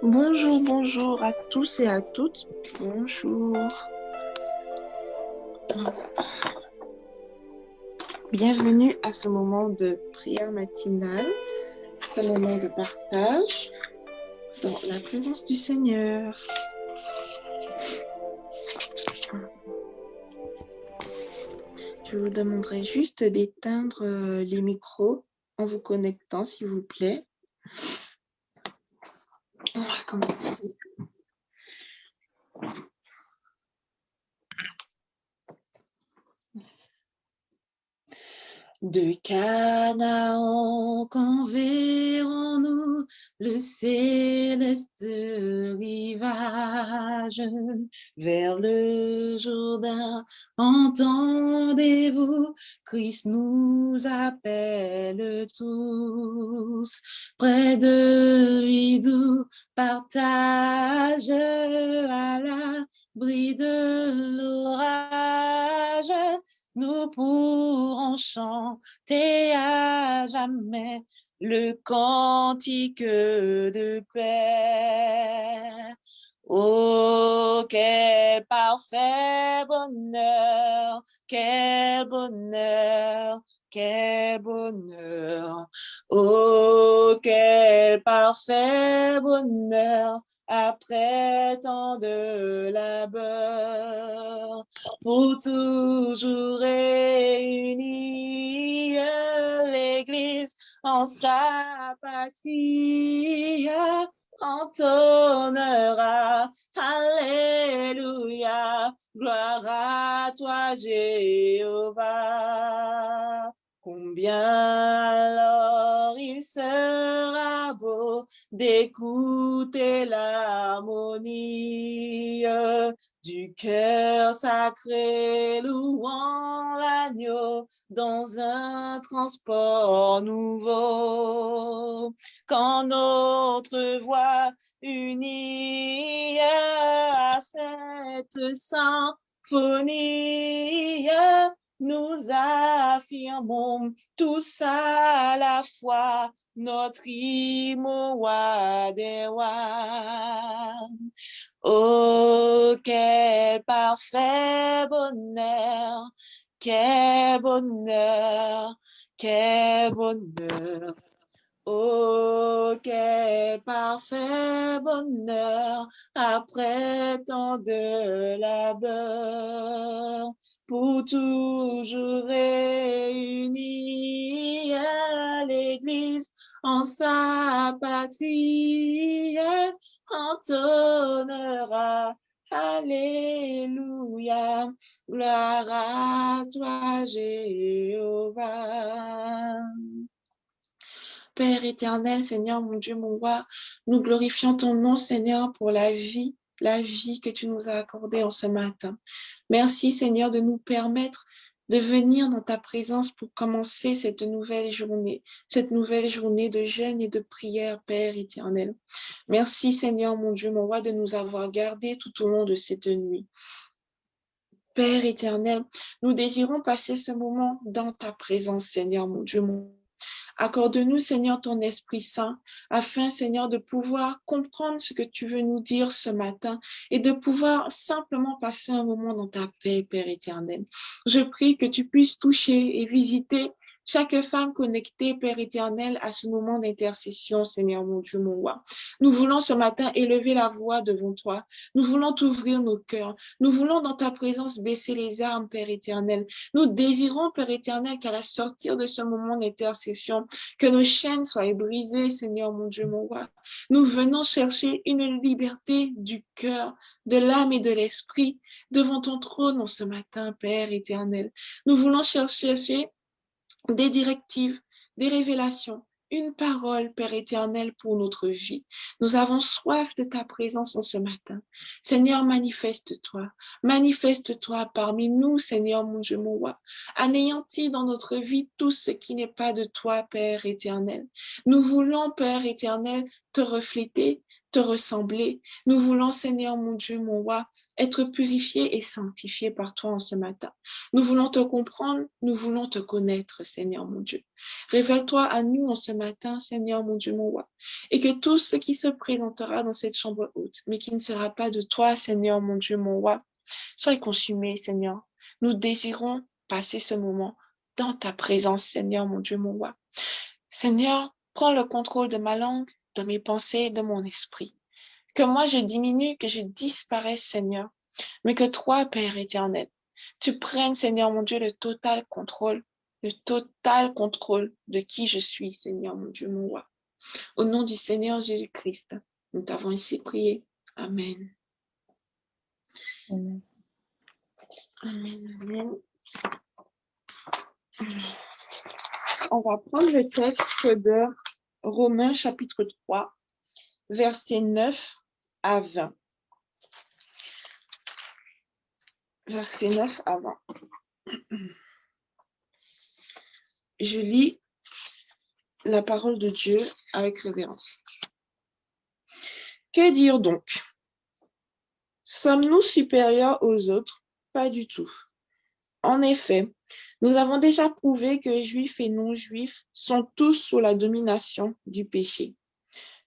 Bonjour, bonjour à tous et à toutes. Bonjour. Bienvenue à ce moment de prière matinale, ce moment de partage dans la présence du Seigneur. Je vous demanderai juste d'éteindre les micros en vous connectant, s'il vous plaît. On va commencer. De Canaan, quand verrons-nous le céleste rivage vers le Jourdain? Entendez-vous, Christ nous appelle tous, près de lui doux partage à l'abri de l'orage. Nous pourrons chanter à jamais le cantique de paix. Oh, quel parfait bonheur, quel bonheur, quel bonheur. Oh, quel parfait bonheur après tant de labeur. Pour toujours réunie, l'Église en sa patrie entonnera Alléluia, gloire à toi Jéhovah. Combien alors il sera beau d'écouter l'harmonie du cœur sacré louant l'agneau dans un transport nouveau. Quand notre voix unie à cette symphonie, nous affirmons tous à la fois notre hymne au roi des rois. Oh, quel parfait bonheur, quel bonheur, quel bonheur. Oh, quel parfait bonheur après tant de labeur, pour toujours réunis à l'Église en sa patrie, entonnera Alléluia, gloire à toi Jéhovah. Père éternel, Seigneur, mon Dieu, mon roi, nous glorifions ton nom, Seigneur, pour la vie que tu nous as accordée en ce matin. Merci, Seigneur, de nous permettre de venir dans ta présence pour commencer cette nouvelle journée de jeûne et de prière, Père éternel. Merci, Seigneur, mon Dieu, mon roi, de nous avoir gardés tout au long de cette nuit. Père éternel, nous désirons passer ce moment dans ta présence, Seigneur, mon Dieu, mon Accorde-nous, Seigneur, ton Esprit Saint, afin, Seigneur, de pouvoir comprendre ce que tu veux nous dire ce matin et de pouvoir simplement passer un moment dans ta paix, Père éternel. Je prie que tu puisses toucher et visiter chaque femme connectée, Père éternel, à ce moment d'intercession, Seigneur, mon Dieu, mon roi. Nous voulons ce matin élever la voix devant toi. Nous voulons t'ouvrir nos cœurs. Nous voulons dans ta présence baisser les armes, Père éternel. Nous désirons, Père éternel, qu'à la sortir de ce moment d'intercession, que nos chaînes soient brisées, Seigneur, mon Dieu, mon roi. Nous venons chercher une liberté du cœur, de l'âme et de l'esprit devant ton trône en ce matin, Père éternel. Nous voulons chercher des directives, des révélations, une parole, Père éternel, pour notre vie. Nous avons soif de ta présence en ce matin. Seigneur, manifeste-toi parmi nous, Seigneur, mon Dieu, mon roi. Anéantis dans notre vie tout ce qui n'est pas de toi, Père éternel. Nous voulons, Père éternel, te refléter, te ressembler. Nous voulons, Seigneur mon Dieu, mon roi, être purifiés et sanctifiés par toi en ce matin. Nous voulons te comprendre, nous voulons te connaître, Seigneur mon Dieu. Révèle-toi à nous en ce matin, Seigneur mon Dieu, mon roi, et que tout ce qui se présentera dans cette chambre haute, mais qui ne sera pas de toi, Seigneur mon Dieu, mon roi, soit consumé, Seigneur. Nous désirons passer ce moment dans ta présence, Seigneur mon Dieu, mon roi. Seigneur, prends le contrôle de ma langue, de mes pensées, de mon esprit. Que moi je diminue, que je disparaisse, Seigneur, mais que toi, Père éternel, tu prennes, Seigneur mon Dieu, le total contrôle de qui je suis, Seigneur mon Dieu, mon roi. Au nom du Seigneur Jésus-Christ, nous t'avons ainsi prié. Amen. Amen. Amen. Amen. On va prendre le texte de Romains chapitre 3, versets 9 à 20. Versets 9 à 20. Je lis la parole de Dieu avec révérence. Que dire donc? Sommes-nous supérieurs aux autres? Pas du tout. En effet, nous avons déjà prouvé que juifs et non-juifs sont tous sous la domination du péché.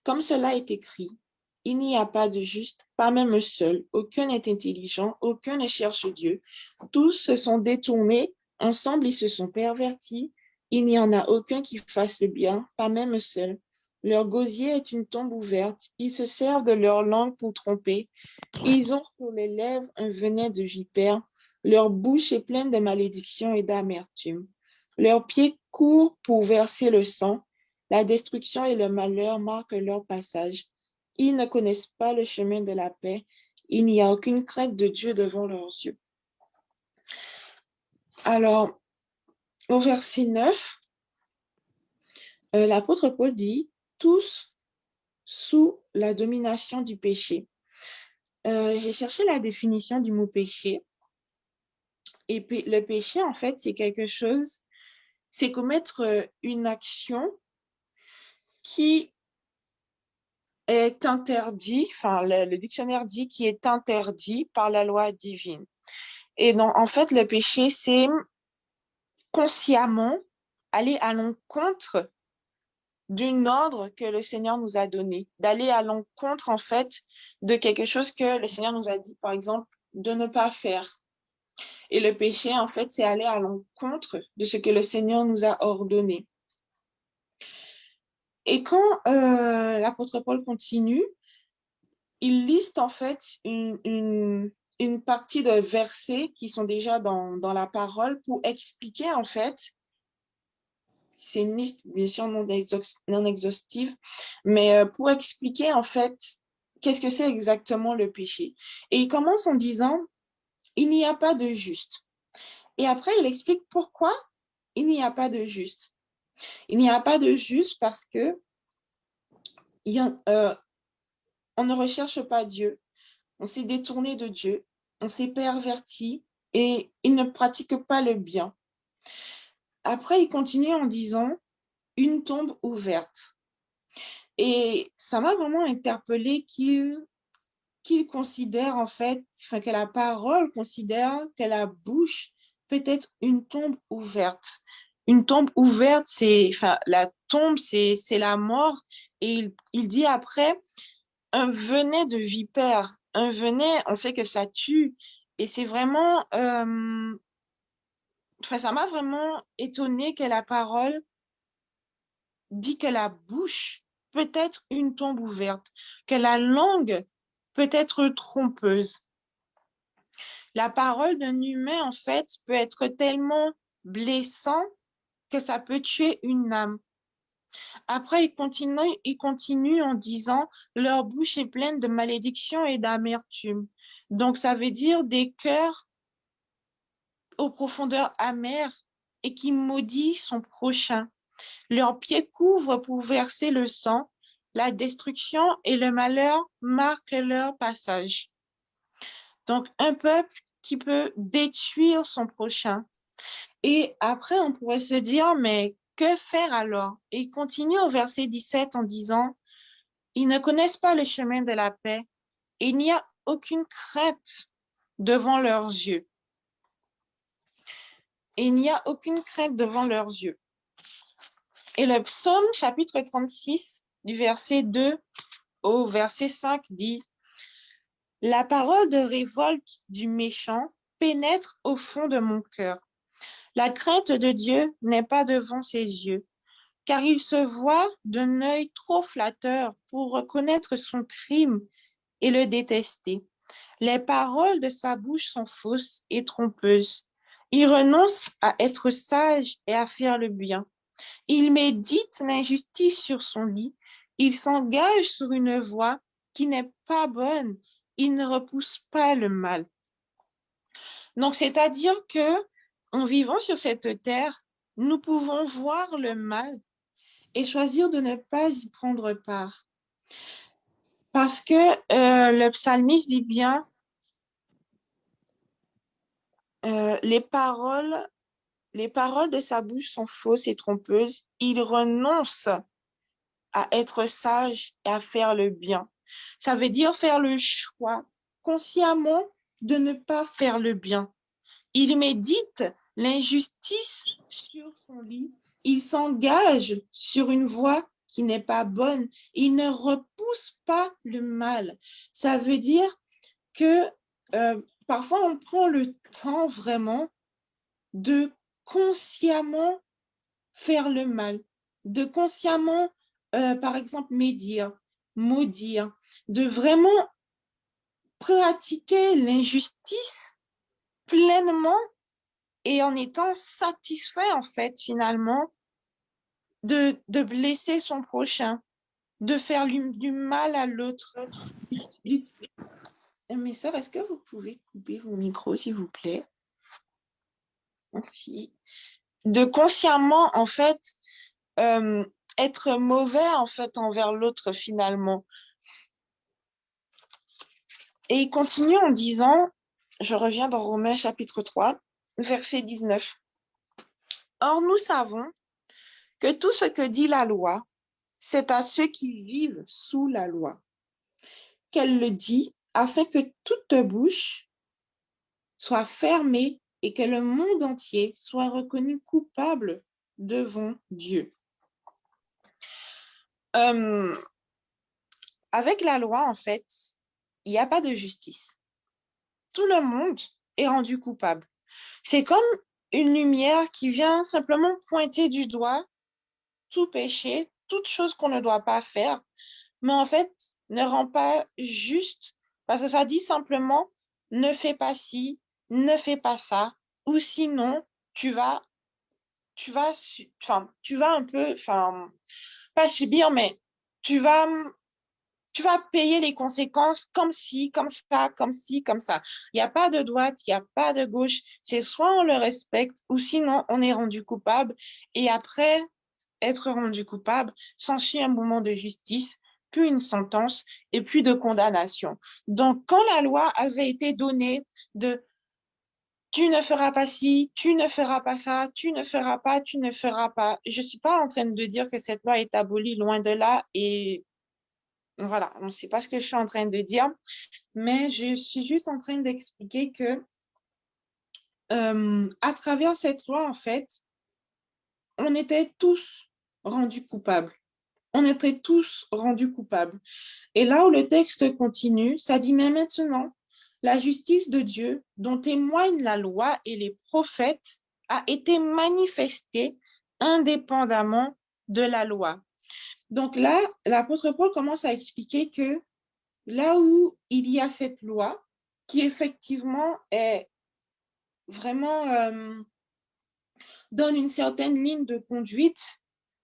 Comme cela est écrit, il n'y a pas de juste, pas même un seul. Aucun n'est intelligent, aucun ne cherche Dieu. Tous se sont détournés, ensemble ils se sont pervertis. Il n'y en a aucun qui fasse le bien, pas même un seul. Leur gosier est une tombe ouverte. Ils se servent de leur langue pour tromper. Ils ont sur les lèvres un venin de vipère. Leur bouche est pleine de malédiction et d'amertume. Leurs pieds courent pour verser le sang. La destruction et le malheur marquent leur passage. Ils ne connaissent pas le chemin de la paix. Il n'y a aucune crainte de Dieu devant leurs yeux. Alors, au verset 9, l'apôtre Paul dit « tous sous la domination du péché ». J'ai cherché la définition du mot péché. Et le péché, en fait, c'est quelque chose, c'est commettre une action qui est interdit, enfin le dictionnaire dit qui est interdit par la loi divine. Et donc, en fait, le péché, c'est consciemment aller à l'encontre d'un ordre que le Seigneur nous a donné, d'aller à l'encontre, en fait, de quelque chose que le Seigneur nous a dit, par exemple, de ne pas faire. Et le péché, en fait, c'est aller à l'encontre de ce que le Seigneur nous a ordonné. Et quand l'apôtre Paul continue, il liste en fait une partie de versets qui sont déjà dans la parole pour expliquer en fait, c'est une liste bien sûr non exhaustive, mais pour expliquer en fait qu'est-ce que c'est exactement le péché. Et il commence en disant, il n'y a pas de juste. Et après, il explique pourquoi il n'y a pas de juste. Il n'y a pas de juste parce que on ne recherche pas Dieu, on s'est détourné de Dieu, on s'est perverti et il ne pratique pas le bien. Après, il continue en disant une tombe ouverte. Et ça m'a vraiment interpellée qu'il considère en fait, enfin que la parole considère que la bouche peut être une tombe ouverte. Une tombe ouverte, enfin la tombe, c'est la mort. Et il dit après, un venin de vipère. Un venin, on sait que ça tue. Et c'est vraiment, enfin, ça m'a vraiment étonnée que la parole dit que la bouche peut être une tombe ouverte, que la langue peut être trompeuse. La parole d'un humain, en fait, peut être tellement blessant que ça peut tuer une âme. Après, il continue en disant, leur bouche est pleine de malédiction et d'amertume. Donc, ça veut dire des cœurs aux profondeurs amères et qui maudit son prochain. Leurs pieds couvrent pour verser le sang. La destruction et le malheur marquent leur passage. Donc, un peuple qui peut détruire son prochain. Et après, on pourrait se dire, mais que faire alors? Et il continue au verset 17 en disant, Ils ne connaissent pas le chemin de la paix et il n'y a aucune crainte devant leurs yeux. Et il n'y a aucune crainte devant leurs yeux. Et le psaume, chapitre 36, du verset 2 au verset 5, dit: La parole de révolte du méchant pénètre au fond de mon cœur. La crainte de Dieu n'est pas devant ses yeux, car il se voit d'un œil trop flatteur pour reconnaître son crime et le détester. Les paroles de sa bouche sont fausses et trompeuses. Il renonce à être sage et à faire le bien. Il médite l'injustice sur son lit. Il s'engage sur une voie qui n'est pas bonne. Il ne repousse pas le mal. Donc, c'est-à-dire que en vivant sur cette terre, nous pouvons voir le mal et choisir de ne pas y prendre part. Parce que le psalmiste dit bien, les paroles de sa bouche sont fausses et trompeuses. Il renonce à être sage et à faire le bien. Ça veut dire faire le choix consciemment de ne pas faire le bien. Il médite l'injustice sur son lit. Il s'engage sur une voie qui n'est pas bonne. Il ne repousse pas le mal. Ça veut dire que parfois on prend le temps vraiment de consciemment faire le mal, de consciemment, par exemple, médire, maudire, de vraiment pratiquer l'injustice pleinement et en étant satisfait, en fait, finalement, de blesser son prochain, de faire du mal à l'autre. Mes sœurs, est-ce que vous pouvez couper vos micros, s'il vous plaît? Merci. De consciemment, en fait, être mauvais, en fait, envers l'autre, finalement. Et il continue en disant, je reviens dans Romains chapitre 3, verset 19. Or, nous savons que tout ce que dit la loi, c'est à ceux qui vivent sous la loi qu'elle le dit, afin que toute bouche soit fermée et que le monde entier soit reconnu coupable devant Dieu. Avec la loi, en fait, il n'y a pas de justice. Tout le monde est rendu coupable. C'est comme une lumière qui vient simplement pointer du doigt tout péché, toute chose qu'on ne doit pas faire, mais en fait, ne rend pas juste, parce que ça dit simplement, ne fais pas ci, ne fais pas ça, ou sinon, tu vas un peu, pas subir, mais tu vas, tu vas payer les conséquences comme ci, comme ça, comme ci, comme ça. Il n'y a pas de droite, il n'y a pas de gauche. C'est soit on le respecte, ou sinon on est rendu coupable. Et après être rendu coupable, s'ensuit un moment de justice, puis une sentence et puis de condamnation. Donc, quand la loi avait été donnée de tu ne feras pas ci, tu ne feras pas ça, tu ne feras pas, tu ne feras pas. Je ne suis pas en train de dire que cette loi est abolie, loin de là. Et voilà, on ne sait pas ce que je suis en train de dire, mais je suis juste en train d'expliquer que à travers cette loi, en fait, on était tous rendus coupables. On était tous rendus coupables. Et là où le texte continue, ça dit, mais maintenant, la justice de Dieu, dont témoignent la loi et les prophètes, a été manifestée indépendamment de la loi. Donc là, l'apôtre Paul commence à expliquer que là où il y a cette loi, qui effectivement est vraiment donne une certaine ligne de conduite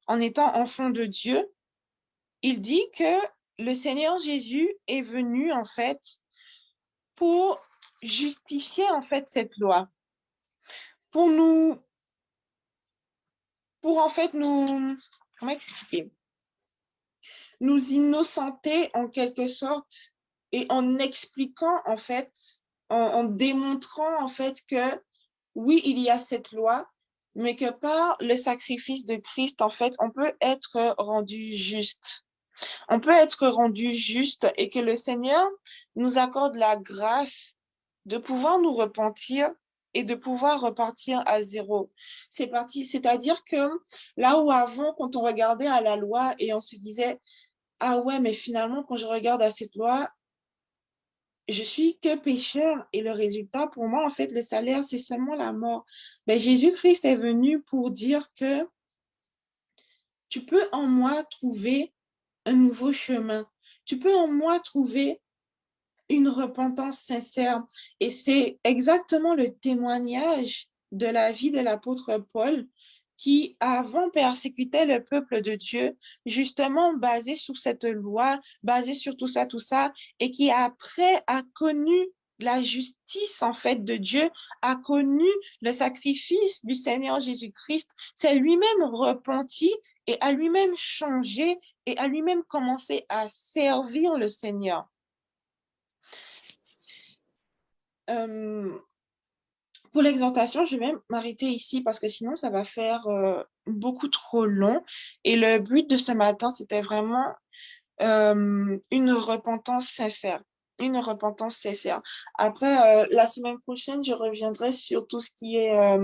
en étant enfant de Dieu, il dit que le Seigneur Jésus est venu en fait pour justifier en fait cette loi, pour en fait comment expliquer, nous innocenter en quelque sorte et en expliquant en fait, en démontrant en fait que oui, il y a cette loi, mais que par le sacrifice de Christ, en fait, on peut être rendu juste. On peut être rendu juste et que le Seigneur nous accorde la grâce de pouvoir nous repentir et de pouvoir repartir à zéro. C'est-à-dire que là où avant, quand on regardait à la loi et on se disait, ah ouais, mais finalement, quand je regarde à cette loi, je suis que pécheur et le résultat, pour moi, en fait, le salaire, c'est seulement la mort. Mais Jésus-Christ est venu pour dire que tu peux en moi trouver un nouveau chemin. Tu peux en moi trouver une repentance sincère. Et c'est exactement le témoignage de la vie de l'apôtre Paul qui avant persécutait le peuple de Dieu, justement basé sur cette loi, basé sur tout ça, et qui après a connu la justice en fait de Dieu, a connu le sacrifice du Seigneur Jésus-Christ, s'est lui-même repenti et a lui-même changé et a lui-même commencé à servir le Seigneur. Euh, pour l'exhortation, je vais m'arrêter ici parce que sinon, ça va faire beaucoup trop long. Et le but de ce matin, c'était vraiment une repentance sincère. Une repentance sincère. Après, la semaine prochaine, je reviendrai sur tout ce qui est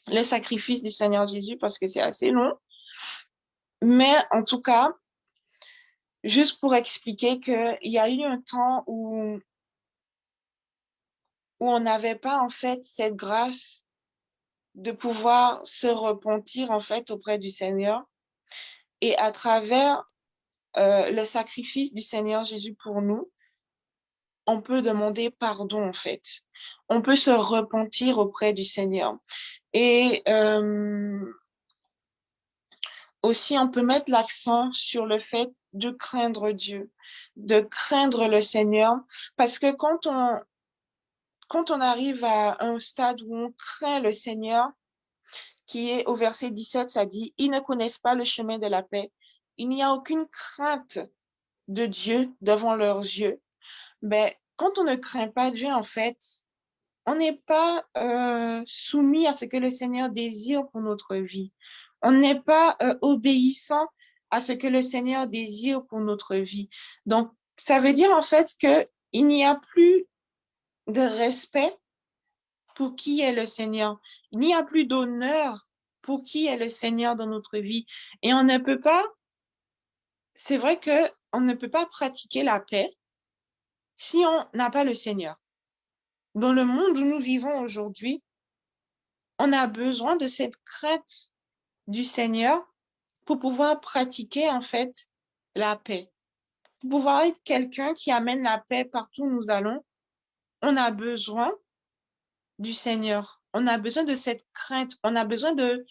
le sacrifice du Seigneur Jésus parce que c'est assez long. Mais en tout cas, juste pour expliquer qu'il y a eu un temps où on n'avait pas en fait cette grâce de pouvoir se repentir en fait auprès du Seigneur et à travers le sacrifice du Seigneur Jésus pour nous, on peut demander pardon en fait. On peut se repentir auprès du Seigneur. Et aussi, on peut mettre l'accent sur le fait de craindre Dieu, de craindre le Seigneur, parce que quand on arrive à un stade où on craint le Seigneur, qui est au verset 17, ça dit, ils ne connaissent pas le chemin de la paix. Il n'y a aucune crainte de Dieu devant leurs yeux. Mais quand on ne craint pas Dieu, en fait, on n'est pas soumis à ce que le Seigneur désire pour notre vie. On n'est pas obéissant à ce que le Seigneur désire pour notre vie. Donc, ça veut dire en fait que il n'y a plus de respect pour qui est le Seigneur. Il n'y a plus d'honneur pour qui est le Seigneur dans notre vie. Et on ne peut pas, c'est vrai que on ne peut pas pratiquer la paix si on n'a pas le Seigneur. Dans le monde où nous vivons aujourd'hui, on a besoin de cette crainte du Seigneur pour pouvoir pratiquer en fait la paix. Pour pouvoir être quelqu'un qui amène la paix partout où nous allons, on a besoin du Seigneur. On a besoin de cette crainte. On a besoin de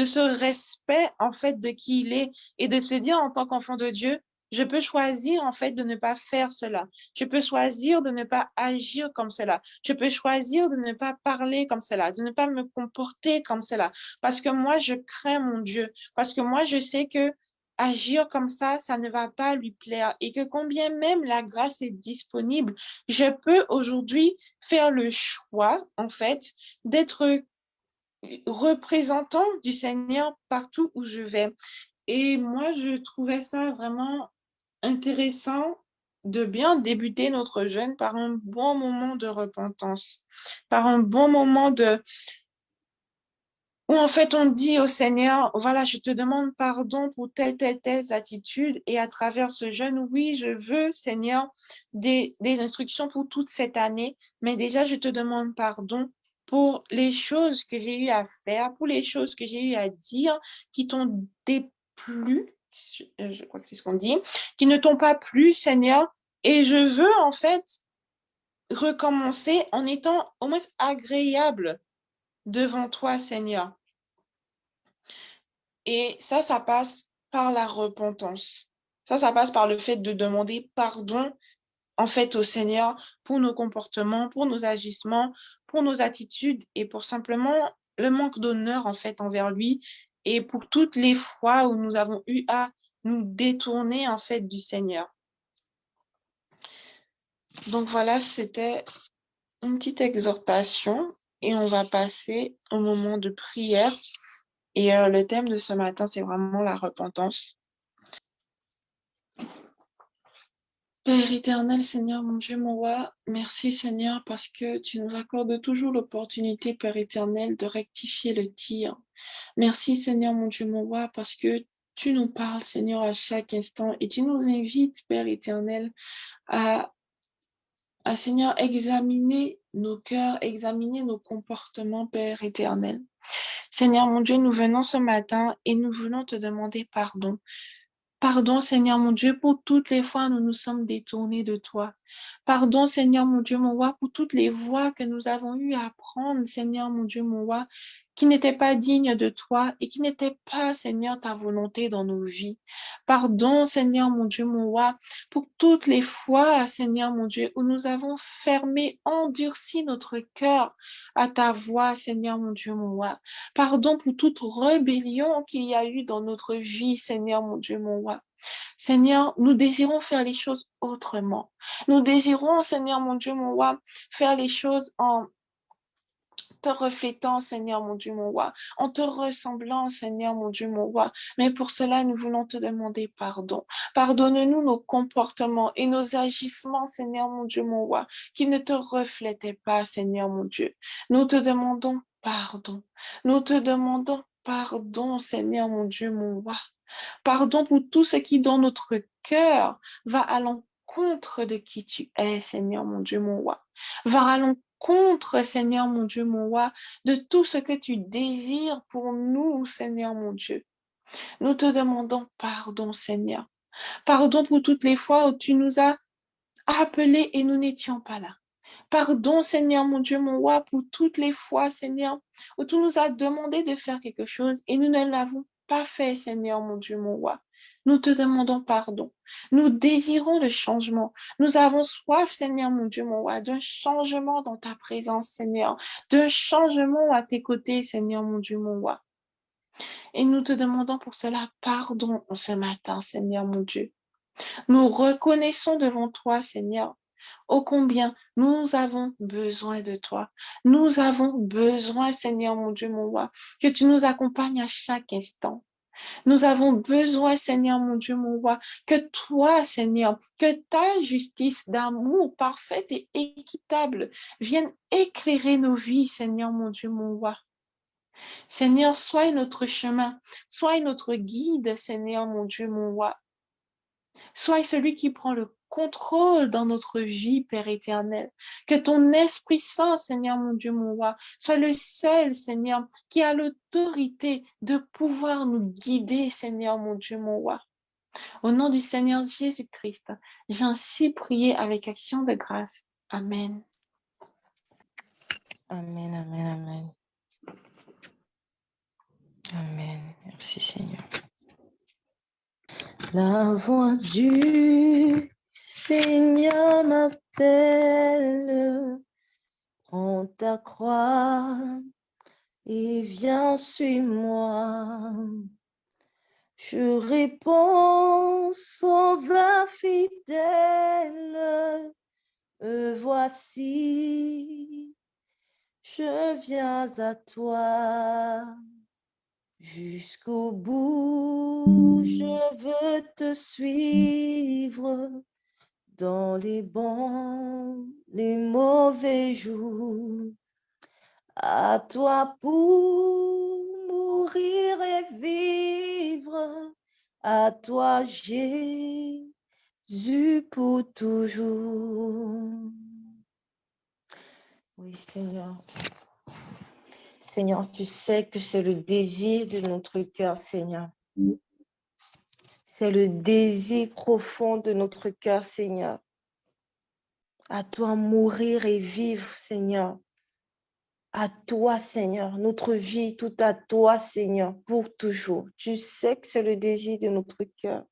ce respect en fait de qui il est et de se dire en tant qu'enfant de Dieu, je peux choisir en fait de ne pas faire cela. Je peux choisir de ne pas agir comme cela. Je peux choisir de ne pas parler comme cela, de ne pas me comporter comme cela. Parce que moi, je crains mon Dieu. Parce que moi, je sais que agir comme ça ne va pas lui plaire. Et que combien même la grâce est disponible, je peux aujourd'hui faire le choix, en fait, d'être représentant du Seigneur partout où je vais. Et moi, je trouvais ça vraiment intéressant de bien débuter notre jeûne par un bon moment de repentance, par un bon moment où en fait on dit au Seigneur, voilà, je te demande pardon pour telle attitude et à travers ce jeûne, oui, je veux, Seigneur, des instructions pour toute cette année, mais déjà je te demande pardon pour les choses que j'ai eu à faire, pour les choses que j'ai eu à dire qui t'ont déplu, je crois que c'est ce qu'on dit, qui ne t'ont pas plu, Seigneur, et je veux en fait recommencer en étant au moins agréable devant toi, Seigneur. Et ça passe par la repentance. Ça passe par le fait de demander pardon, en fait, au Seigneur pour nos comportements, pour nos agissements, pour nos attitudes et pour simplement le manque d'honneur, en fait, envers lui et pour toutes les fois où nous avons eu à nous détourner, en fait, du Seigneur. Donc voilà, c'était une petite exhortation et on va passer au moment de prière. Et le thème de ce matin, c'est vraiment la repentance. Père éternel, Seigneur, mon Dieu, mon roi, merci Seigneur parce que tu nous accordes toujours l'opportunité, Père éternel, de rectifier le tir. Merci Seigneur, mon Dieu, mon roi, parce que tu nous parles, Seigneur, à chaque instant et tu nous invites, Père éternel, à, Seigneur, examiner nos cœurs, examiner nos comportements, Père éternel. Seigneur, mon Dieu, nous venons ce matin et nous voulons te demander pardon. Pardon, Seigneur mon Dieu, pour toutes les fois où nous nous sommes détournés de toi. Pardon, Seigneur mon Dieu, mon roi, pour toutes les voies que nous avons eu à prendre, Seigneur mon Dieu, mon roi, qui n'étaient pas dignes de toi et qui n'étaient pas, Seigneur, ta volonté dans nos vies. Pardon, Seigneur mon Dieu, mon roi, pour toutes les fois, Seigneur mon Dieu, où nous avons fermé, endurci notre cœur à ta voix, Seigneur mon Dieu, mon roi. Pardon pour toute rébellion qu'il y a eu dans notre vie, Seigneur mon Dieu, mon roi. Seigneur, nous désirons faire les choses autrement. Nous désirons, Seigneur mon Dieu, mon roi, faire les choses en te reflétant, Seigneur mon Dieu, mon roi, en te ressemblant, Seigneur mon Dieu, mon roi. Mais pour cela, nous voulons te demander pardon. Pardonne-nous nos comportements et nos agissements, Seigneur mon Dieu, mon roi, qui ne te reflétaient pas, Seigneur mon Dieu. Nous te demandons pardon. Nous te demandons pardon, Seigneur mon Dieu, mon roi. Pardon pour tout ce qui, dans notre cœur, va à l'encontre de qui tu es, Seigneur mon Dieu, mon roi. Va à l'encontre, Seigneur mon Dieu, mon roi, de tout ce que tu désires pour nous, Seigneur mon Dieu. Nous te demandons pardon, Seigneur. Pardon pour toutes les fois où tu nous as appelés et nous n'étions pas là. Pardon, Seigneur mon Dieu, mon roi, pour toutes les fois, Seigneur, où tu nous as demandé de faire quelque chose et nous ne l'avons pas fait, Seigneur mon Dieu, mon roi. Nous te demandons pardon. Nous désirons le changement. Nous avons soif, Seigneur mon Dieu, mon roi, d'un changement dans ta présence, Seigneur, d'un changement à tes côtés, Seigneur mon Dieu, mon roi. Et nous te demandons pour cela pardon en ce matin, Seigneur mon Dieu. Nous reconnaissons devant toi, Seigneur, ô combien nous avons besoin de toi. Nous avons besoin, Seigneur mon Dieu, mon roi, que tu nous accompagnes à chaque instant. Nous avons besoin, Seigneur mon Dieu, mon roi, que toi, Seigneur, que ta justice d'amour parfaite et équitable vienne éclairer nos vies, Seigneur mon Dieu, mon roi. Seigneur, sois notre chemin, sois notre guide, Seigneur mon Dieu, mon roi. Sois celui qui prend le contrôle dans notre vie, Père éternel. Que ton Esprit Saint, Seigneur mon Dieu, mon roi, soit le seul, Seigneur, qui a l'autorité de pouvoir nous guider, Seigneur mon Dieu, mon roi. Au nom du Seigneur Jésus-Christ, j'ai ainsi prié avec action de grâce. Amen. Amen, amen, amen. Amen. Merci Seigneur. La voix du Seigneur m'appelle, prends ta croix et viens suis-moi. Je réponds, sauveur fidèle, me voici, je viens à toi. Jusqu'au bout, je veux te suivre dans les bons, les mauvais jours. À toi pour mourir et vivre, à toi Jésus pour toujours. Oui, Seigneur. Seigneur, tu sais que c'est le désir de notre cœur, Seigneur. C'est le désir profond de notre cœur, Seigneur. À toi mourir et vivre, Seigneur. À toi, Seigneur. Notre vie, tout à toi, Seigneur, pour toujours. Tu sais que c'est le désir de notre cœur.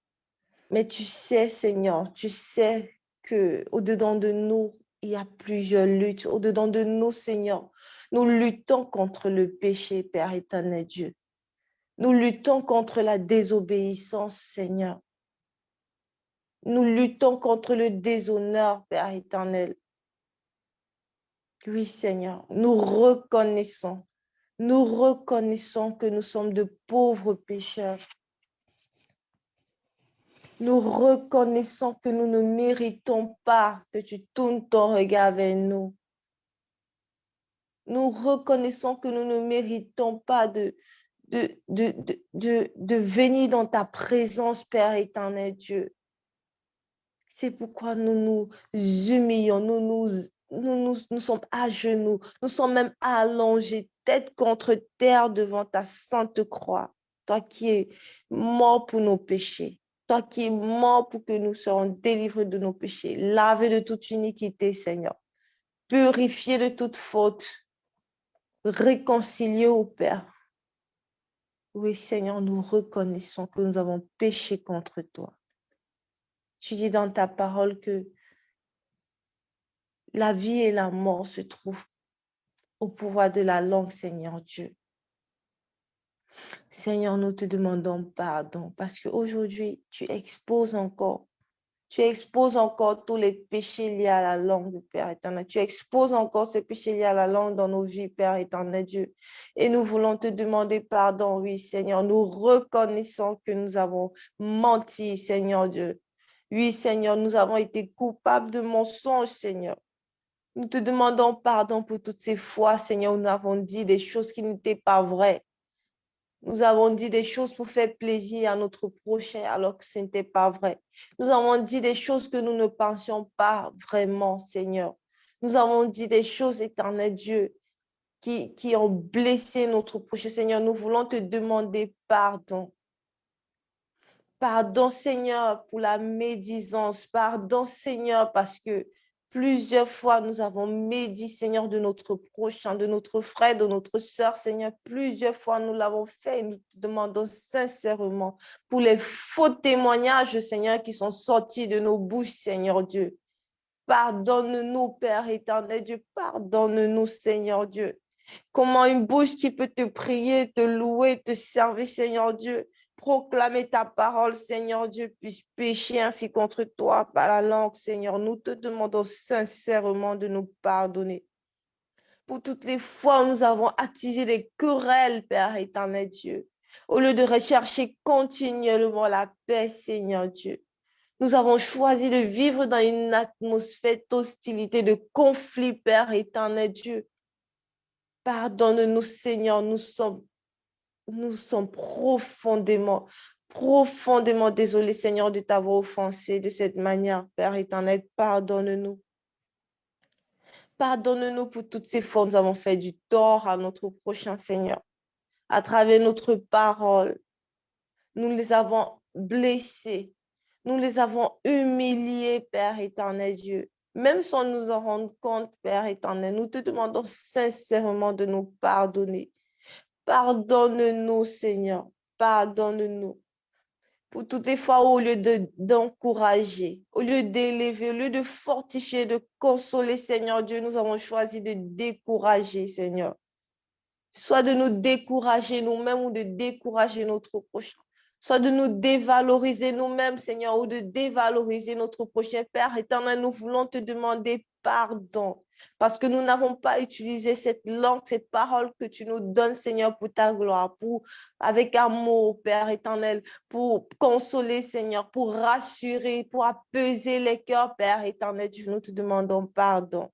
Mais tu sais, Seigneur, tu sais qu'au-dedans de nous, il y a plusieurs luttes. Au-dedans de nous, Seigneur, nous luttons contre le péché, Père éternel Dieu. Nous luttons contre la désobéissance, Seigneur. Nous luttons contre le déshonneur, Père éternel. Oui, Seigneur, nous reconnaissons que nous sommes de pauvres pécheurs. Nous reconnaissons que nous ne méritons pas que tu tournes ton regard vers nous. Nous reconnaissons que nous ne méritons pas de venir dans ta présence, Père éternel Dieu. C'est pourquoi nous nous humilions, nous sommes à genoux, nous sommes même allongés, tête contre terre devant ta sainte croix. Toi qui es mort pour nos péchés, toi qui es mort pour que nous soyons délivrés de nos péchés, lavés de toute iniquité, Seigneur, purifiés de toute faute, réconciliés au Père. Oui, Seigneur, nous reconnaissons que nous avons péché contre toi. Tu dis dans ta parole que la vie et la mort se trouvent au pouvoir de la langue, Seigneur Dieu. Seigneur, nous te demandons pardon parce qu'aujourd'hui, tu exposes encore tous les péchés liés à la langue, Père éternel. Tu exposes encore ces péchés liés à la langue dans nos vies, Père éternel Dieu. Et nous voulons te demander pardon, oui, Seigneur. Nous reconnaissons que nous avons menti, Seigneur Dieu. Oui, Seigneur, nous avons été coupables de mensonges, Seigneur. Nous te demandons pardon pour toutes ces fois, Seigneur, où nous avons dit des choses qui n'étaient pas vraies. Nous avons dit des choses pour faire plaisir à notre prochain alors que ce n'était pas vrai. Nous avons dit des choses que nous ne pensions pas vraiment, Seigneur. Nous avons dit des choses, éternel Dieu, qui ont blessé notre prochain. Seigneur, nous voulons te demander pardon. Pardon, Seigneur, pour la médisance. Pardon, Seigneur, parce que plusieurs fois, nous avons médit, Seigneur, de notre prochain, de notre frère, de notre sœur, Seigneur. Plusieurs fois, nous l'avons fait et nous te demandons sincèrement pour les faux témoignages, Seigneur, qui sont sortis de nos bouches, Seigneur Dieu. Pardonne-nous, Père éternel Dieu. Pardonne-nous, Seigneur Dieu. Comment une bouche qui peut te prier, te louer, te servir, Seigneur Dieu, proclamer ta parole, Seigneur Dieu, puisse pécher ainsi contre toi par la langue, Seigneur. Nous te demandons sincèrement de nous pardonner. Pour toutes les fois où nous avons attisé des querelles, Père éternel Dieu, au lieu de rechercher continuellement la paix, Seigneur Dieu. Nous avons choisi de vivre dans une atmosphère d'hostilité, de conflit, Père éternel Dieu. Pardonne-nous, Seigneur, nous sommes profondément désolés, Seigneur, de t'avoir offensé de cette manière, Père éternel. Pardonne-nous. Pardonne-nous pour toutes ces fois où nous avons fait du tort à notre prochain, Seigneur. À travers notre parole, nous les avons blessés. Nous les avons humiliés, Père éternel Dieu. Même sans nous en rendre compte, Père éternel, nous te demandons sincèrement de nous pardonner. Pardonne-nous, Seigneur. Pardonne-nous. Pour toutes les fois, au lieu d'encourager, au lieu d'élever, au lieu de fortifier, de consoler, Seigneur Dieu, nous avons choisi de décourager, Seigneur. Soit de nous décourager nous-mêmes ou de décourager notre prochain. Soit de nous dévaloriser nous-mêmes, Seigneur, ou de dévaloriser notre prochain. Père éternel, nous voulons te demander pardon parce que nous n'avons pas utilisé cette langue, cette parole que tu nous donnes, Seigneur, pour ta gloire, avec amour, Père éternel, pour consoler, Seigneur, pour rassurer, pour apaiser les cœurs, Père éternel. Nous te demandons pardon.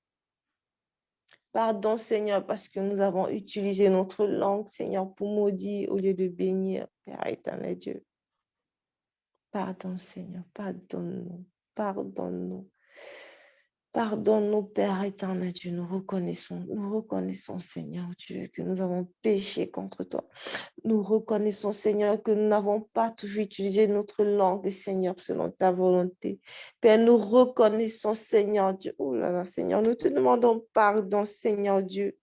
Pardon, Seigneur, parce que nous avons utilisé notre langue, Seigneur, pour maudire au lieu de bénir, Père éternel Dieu. Pardon, Seigneur, pardonne-nous, pardonne-nous. Pardonne-nous, Père éternel Dieu, nous reconnaissons, Seigneur Dieu, que nous avons péché contre toi. Nous reconnaissons, Seigneur, que nous n'avons pas toujours utilisé notre langue, Seigneur, selon ta volonté. Père, nous reconnaissons, Seigneur Dieu. Oh là là, Seigneur, nous te demandons pardon, Seigneur Dieu,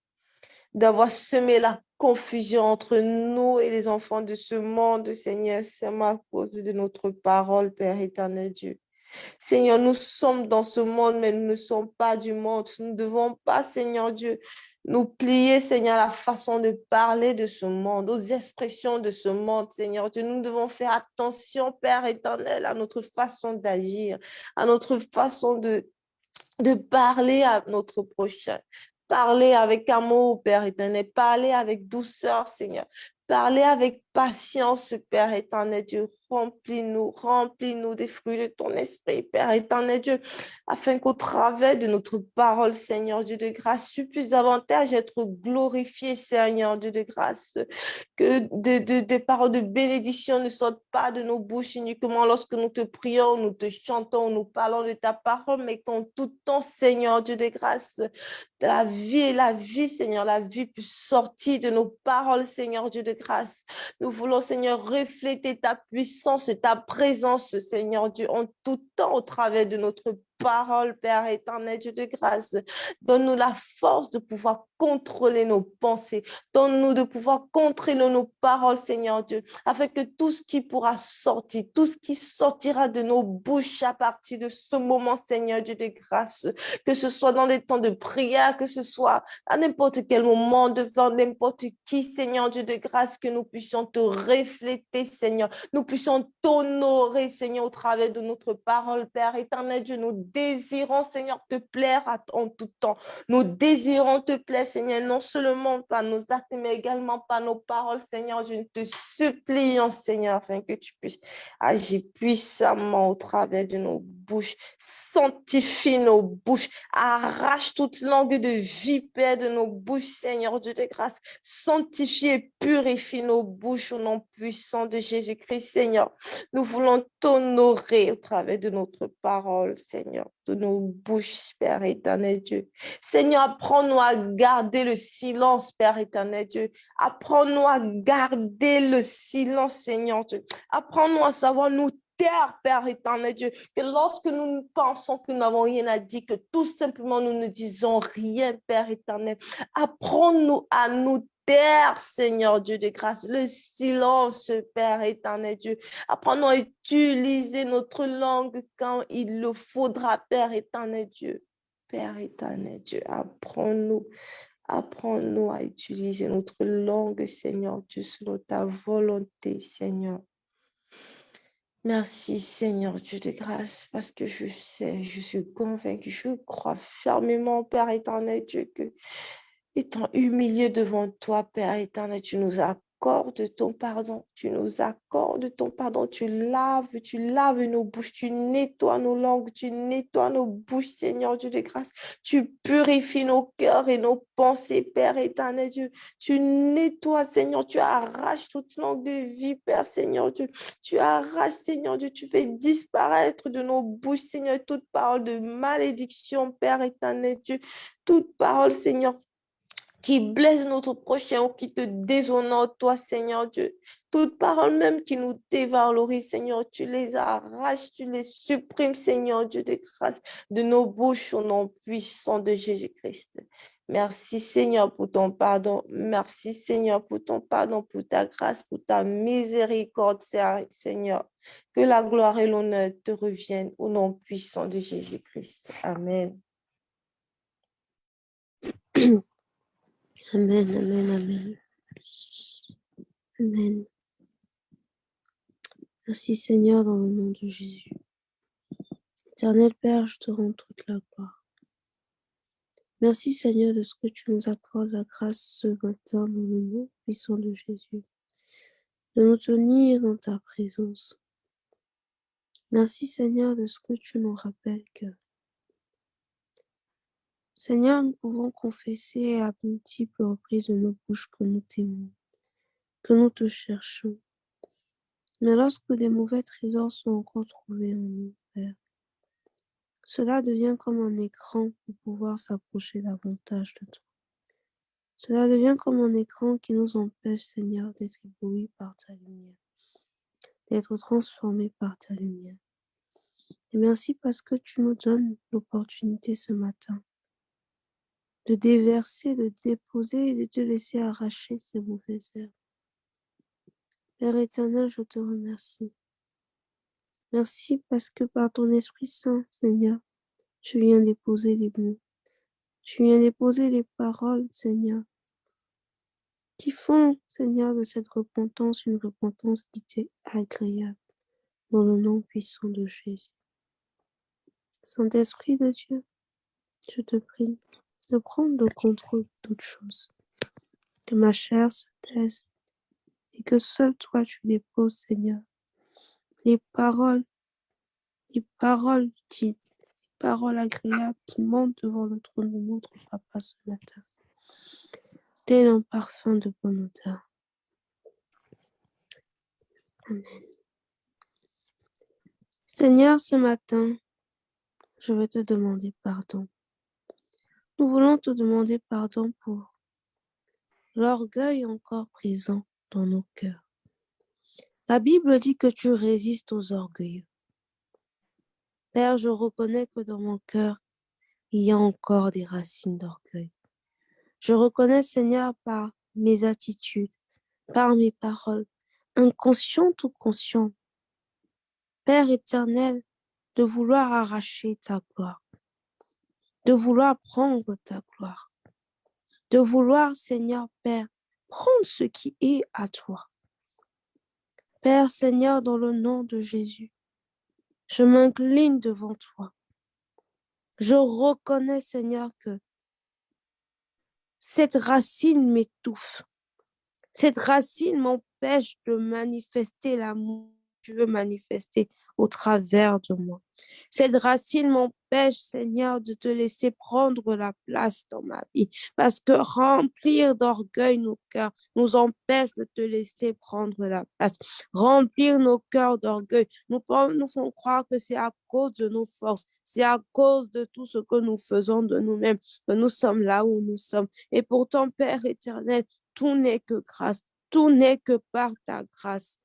d'avoir semé la confusion entre nous et les enfants de ce monde, Seigneur, c'est à cause de notre parole, Père éternel Dieu. Seigneur, nous sommes dans ce monde, mais nous ne sommes pas du monde. Nous ne devons pas, Seigneur Dieu, nous plier, Seigneur, à la façon de parler de ce monde, aux expressions de ce monde, Seigneur Dieu. Nous devons faire attention, Père éternel, à notre façon d'agir, à notre façon de parler à notre prochain. Parler avec amour, Père éternel. Parler avec douceur, Seigneur. Parler avec patience, Père éternel Dieu. Remplis-nous des fruits de ton esprit, Père éternel Dieu, afin qu'au travers de notre parole, Seigneur Dieu de grâce, tu puisses davantage être glorifié, Seigneur Dieu de grâce. Que des paroles de bénédiction ne sortent pas de nos bouches uniquement lorsque nous te prions, nous te chantons, nous parlons de ta parole, mais qu'en tout temps, Seigneur Dieu de grâce, la vie, Seigneur, la vie puisse sortir de nos paroles, Seigneur Dieu de grâce. Nous voulons, Seigneur, refléter ta puissance, ta présence, Seigneur Dieu, en tout temps au travers de notre parole, Père éternel, Dieu de grâce. Donne-nous la force de pouvoir contrôler nos pensées. Donne-nous de pouvoir contrôler nos paroles, Seigneur Dieu, afin que tout ce qui pourra sortir, tout ce qui sortira de nos bouches à partir de ce moment, Seigneur Dieu de grâce, que ce soit dans les temps de prière, que ce soit à n'importe quel moment, devant n'importe qui, Seigneur Dieu de grâce, que nous puissions te refléter, Seigneur. Nous puissions t'honorer, Seigneur, au travers de notre parole, Père éternel Dieu. Nous désirons, Seigneur, te plaire en tout temps. Nous désirons te plaire, Seigneur, non seulement par nos actes, mais également par nos paroles, Seigneur. Je te supplie, Seigneur, afin que tu puisses agir puissamment au travers de nos bouches. Sanctifie nos bouches. Arrache toute langue de vipère de nos bouches, Seigneur Dieu de grâce. Sanctifie et purifie nos bouches au nom puissant de Jésus-Christ, Seigneur. Nous voulons t'honorer au travers de notre parole, Seigneur, de nos bouches, Père éternel Dieu. Seigneur, apprends-nous à garder le silence, Père éternel Dieu. Apprends-nous à garder le silence, Seigneur Dieu. Apprends-nous à savoir nous taire, Père éternel Dieu, que lorsque nous pensons que nous n'avons rien à dire, que tout simplement nous ne disons rien, Père éternel. Apprends-nous à nous taire, Seigneur Dieu de grâce, le silence, Père éternel Dieu. Apprends-nous à utiliser notre langue quand il le faudra, Père éternel Dieu. Père éternel Dieu, apprends-nous à utiliser notre langue, Seigneur Dieu, selon ta volonté, Seigneur. Merci, Seigneur Dieu de grâce, parce que je sais, je suis convaincue, je crois fermement, Père éternel Dieu, que étant humilié devant toi, Père éternel, tu nous accordes ton pardon, tu laves nos bouches, tu nettoies nos langues, tu nettoies nos bouches, Seigneur Dieu de grâce, tu purifies nos cœurs et nos pensées, Père éternel Dieu, tu nettoies, Seigneur, tu arraches toute langue de vie, Père Seigneur Dieu, tu arraches, Seigneur Dieu, tu fais disparaître de nos bouches, Seigneur, toute parole de malédiction, Père éternel Dieu, toute parole, Seigneur, qui blesse notre prochain ou qui te déshonore, toi, Seigneur Dieu. Toute parole même qui nous dévalorise, Seigneur, tu les arraches, tu les supprimes, Seigneur Dieu de grâce, de nos bouches au nom puissant de Jésus-Christ. Merci, Seigneur, pour ton pardon. Merci, Seigneur, pour ton pardon, pour ta grâce, pour ta miséricorde, Seigneur. Que la gloire et l'honneur te reviennent au nom puissant de Jésus-Christ. Amen. Amen, amen, amen. Amen. Merci Seigneur dans le nom de Jésus. Éternel Père, je te rends toute la gloire. Merci Seigneur de ce que tu nous accordes la grâce ce matin dans le nom puissant de Jésus. De nous tenir dans ta présence. Merci Seigneur de ce que tu nous rappelles que Seigneur, nous pouvons confesser à multiples reprises de nos bouches que nous t'aimons, que nous te cherchons. Mais lorsque des mauvais trésors sont encore trouvés en nous, Père, cela devient comme un écran pour pouvoir s'approcher davantage de toi. Cela devient comme un écran qui nous empêche, Seigneur, d'être éblouis par ta lumière, d'être transformés par ta lumière. Et merci parce que tu nous donnes l'opportunité ce matin de déverser, de déposer et de te laisser arracher ces mauvaises herbes. Père éternel, je te remercie. Merci parce que par ton Esprit Saint, Seigneur, tu viens déposer les mots. Tu viens déposer les paroles, Seigneur, qui font, Seigneur, de cette repentance une repentance qui t'est agréable, dans le nom puissant de Jésus. Saint-Esprit de Dieu, je te prie de prendre le contrôle de toutes choses. Que ma chair se taise, et que seul toi tu déposes, Seigneur. Les paroles dites, paroles agréables qui montent devant le trône de notre Papa ce matin, tel un parfum de bonne odeur. Amen. Seigneur, ce matin, je vais te demander pardon. Nous voulons te demander pardon pour l'orgueil encore présent dans nos cœurs. La Bible dit que tu résistes aux orgueilleux. Père, je reconnais que dans mon cœur, il y a encore des racines d'orgueil. Je reconnais, Seigneur, par mes attitudes, par mes paroles, inconscientes ou conscientes, Père éternel, de vouloir arracher ta gloire, de vouloir prendre ta gloire, de vouloir, Seigneur Père, prendre ce qui est à toi. Père Seigneur, dans le nom de Jésus, je m'incline devant toi. Je reconnais, Seigneur, que cette racine m'étouffe. Cette racine m'empêche de manifester l'amour que tu veux manifester au travers de moi. Cette racine m'empêche, Seigneur, de te laisser prendre la place dans ma vie. Parce que remplir d'orgueil nos cœurs nous empêche de te laisser prendre la place. Remplir nos cœurs d'orgueil nous font croire que c'est à cause de nos forces, c'est à cause de tout ce que nous faisons de nous-mêmes, que nous sommes là où nous sommes. Et pourtant, Père éternel, tout n'est que grâce, tout n'est que par ta grâce.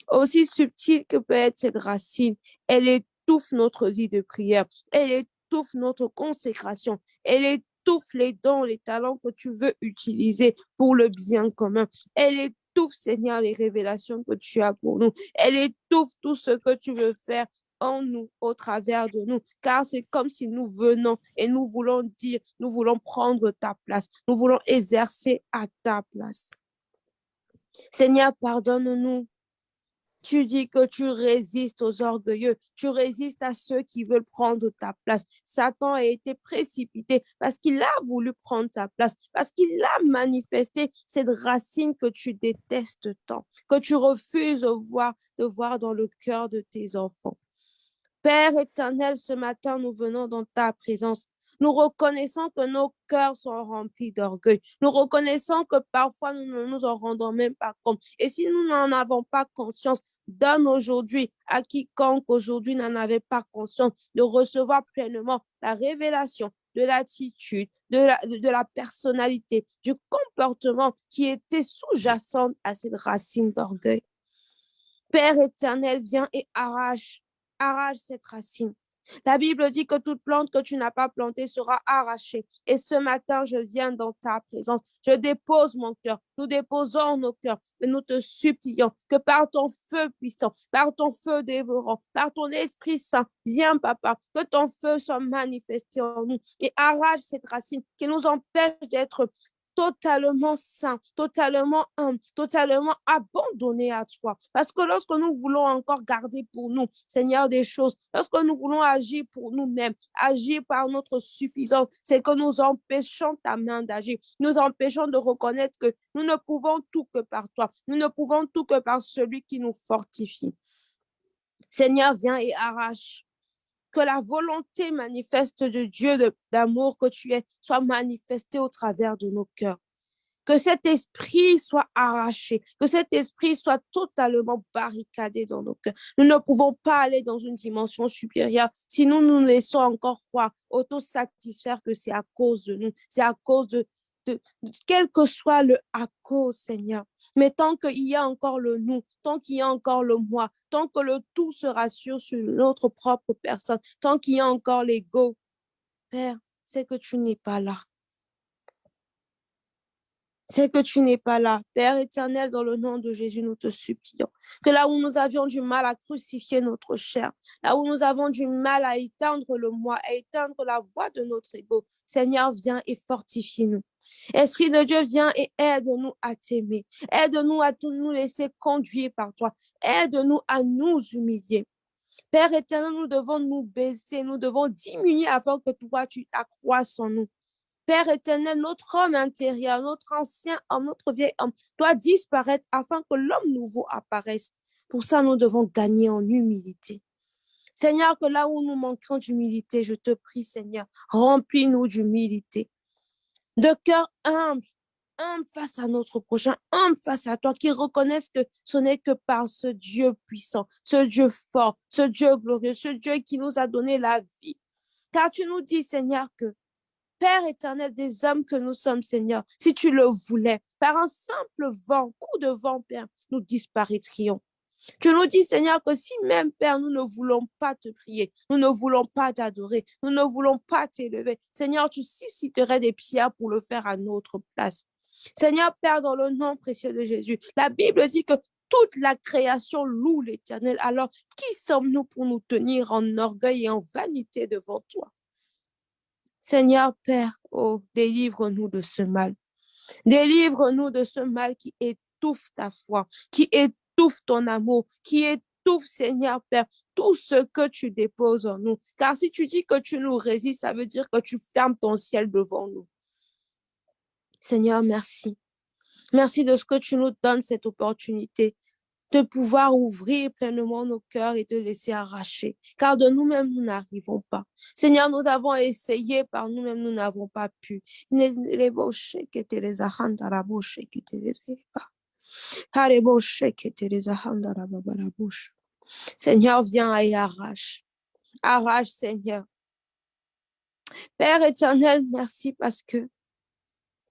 Aussi subtile que peut être cette racine, elle étouffe notre vie de prière, elle étouffe notre consécration, elle étouffe les dons, les talents que tu veux utiliser pour le bien commun. Elle étouffe, Seigneur, les révélations que tu as pour nous. Elle étouffe tout ce que tu veux faire en nous, au travers de nous, car c'est comme si nous venons et nous voulons dire, nous voulons prendre ta place, nous voulons exercer à ta place. Seigneur, pardonne-nous. Tu dis que tu résistes aux orgueilleux, tu résistes à ceux qui veulent prendre ta place. Satan a été précipité parce qu'il a voulu prendre ta place, parce qu'il a manifesté cette racine que tu détestes tant, que tu refuses de voir dans le cœur de tes enfants. Père éternel, ce matin, nous venons dans ta présence. Nous reconnaissons que nos cœurs sont remplis d'orgueil. Nous reconnaissons que parfois, nous ne nous en rendons même pas compte. Et si nous n'en avons pas conscience, donne aujourd'hui à quiconque aujourd'hui n'en avait pas conscience de recevoir pleinement la révélation de l'attitude, de la personnalité, du comportement qui était sous-jacent à cette racine d'orgueil. Père éternel, viens et arrache cette racine. La Bible dit que toute plante que tu n'as pas plantée sera arrachée. Et ce matin, je viens dans ta présence. Je dépose mon cœur. Nous déposons nos cœurs et nous te supplions que par ton feu puissant, par ton feu dévorant, par ton Esprit Saint, viens, Papa, que ton feu soit manifesté en nous et arrache cette racine qui nous empêche d'être totalement saint, totalement humble, totalement abandonné à toi. Parce que lorsque nous voulons encore garder pour nous, Seigneur, des choses, lorsque nous voulons agir pour nous-mêmes, agir par notre suffisance, c'est que nous empêchons ta main d'agir. Nous empêchons de reconnaître que nous ne pouvons tout que par toi. Nous ne pouvons tout que par celui qui nous fortifie. Seigneur, viens et arrache. Que la volonté manifeste de Dieu d'amour que tu es soit manifestée au travers de nos cœurs. Que cet esprit soit arraché, que cet esprit soit totalement barricadé dans nos cœurs. Nous ne pouvons pas aller dans une dimension supérieure si nous nous laissons encore croire, auto-satisfaire que c'est à cause de nous, c'est à cause de quel que soit le à cause, Seigneur. Mais tant qu'il y a encore le nous, tant qu'il y a encore le moi, tant que le tout se rassure sur notre propre personne, tant qu'il y a encore l'ego, Père, c'est que tu n'es pas là. C'est que tu n'es pas là. Père éternel, dans le nom de Jésus, nous te supplions que là où nous avions du mal à crucifier notre chair, là où nous avons du mal à éteindre le moi, à éteindre la voix de notre ego, Seigneur, viens et fortifie-nous. Esprit de Dieu, viens et aide-nous à t'aimer. Aide-nous à nous laisser conduire par toi. Aide-nous à nous humilier. Père éternel, nous devons nous baisser, nous devons diminuer afin que toi, tu t'accroisses en nous. Père éternel, notre homme intérieur, notre ancien homme, notre vieil homme doit disparaître afin que l'homme nouveau apparaisse. Pour ça, nous devons gagner en humilité. Seigneur, que là où nous manquons d'humilité, je te prie, Seigneur, remplis-nous d'humilité, de cœur humble, humble face à notre prochain, humble face à toi, qui reconnaissent que ce n'est que par ce Dieu puissant, ce Dieu fort, ce Dieu glorieux, ce Dieu qui nous a donné la vie. Car tu nous dis, Seigneur, que Père éternel des hommes que nous sommes, Seigneur, si tu le voulais, par un simple vent, coup de vent, Père, nous disparaîtrions. Tu nous dis, Seigneur, que si même, Père, nous ne voulons pas te prier, nous ne voulons pas t'adorer, nous ne voulons pas t'élever, Seigneur, tu susciterais des pierres pour le faire à notre place. Seigneur, Père, dans le nom précieux de Jésus, la Bible dit que toute la création loue l'Éternel. Alors, qui sommes-nous pour nous tenir en orgueil et en vanité devant toi? Seigneur, Père, oh, délivre-nous de ce mal. Délivre-nous de ce mal qui étouffe ta foi, qui étouffe ton amour, qui étouffe, Seigneur, Père, tout ce que tu déposes en nous. Car si tu dis que tu nous résistes, ça veut dire que tu fermes ton ciel devant nous. Seigneur, merci. Merci de ce que tu nous donnes cette opportunité de pouvoir ouvrir pleinement nos cœurs et de laisser arracher. Car de nous-mêmes, nous n'arrivons pas. Seigneur, nous avons essayé, par nous-mêmes, nous n'avons pas pu. Seigneur, viens et arrache. Arrache, Seigneur. Père éternel, merci parce que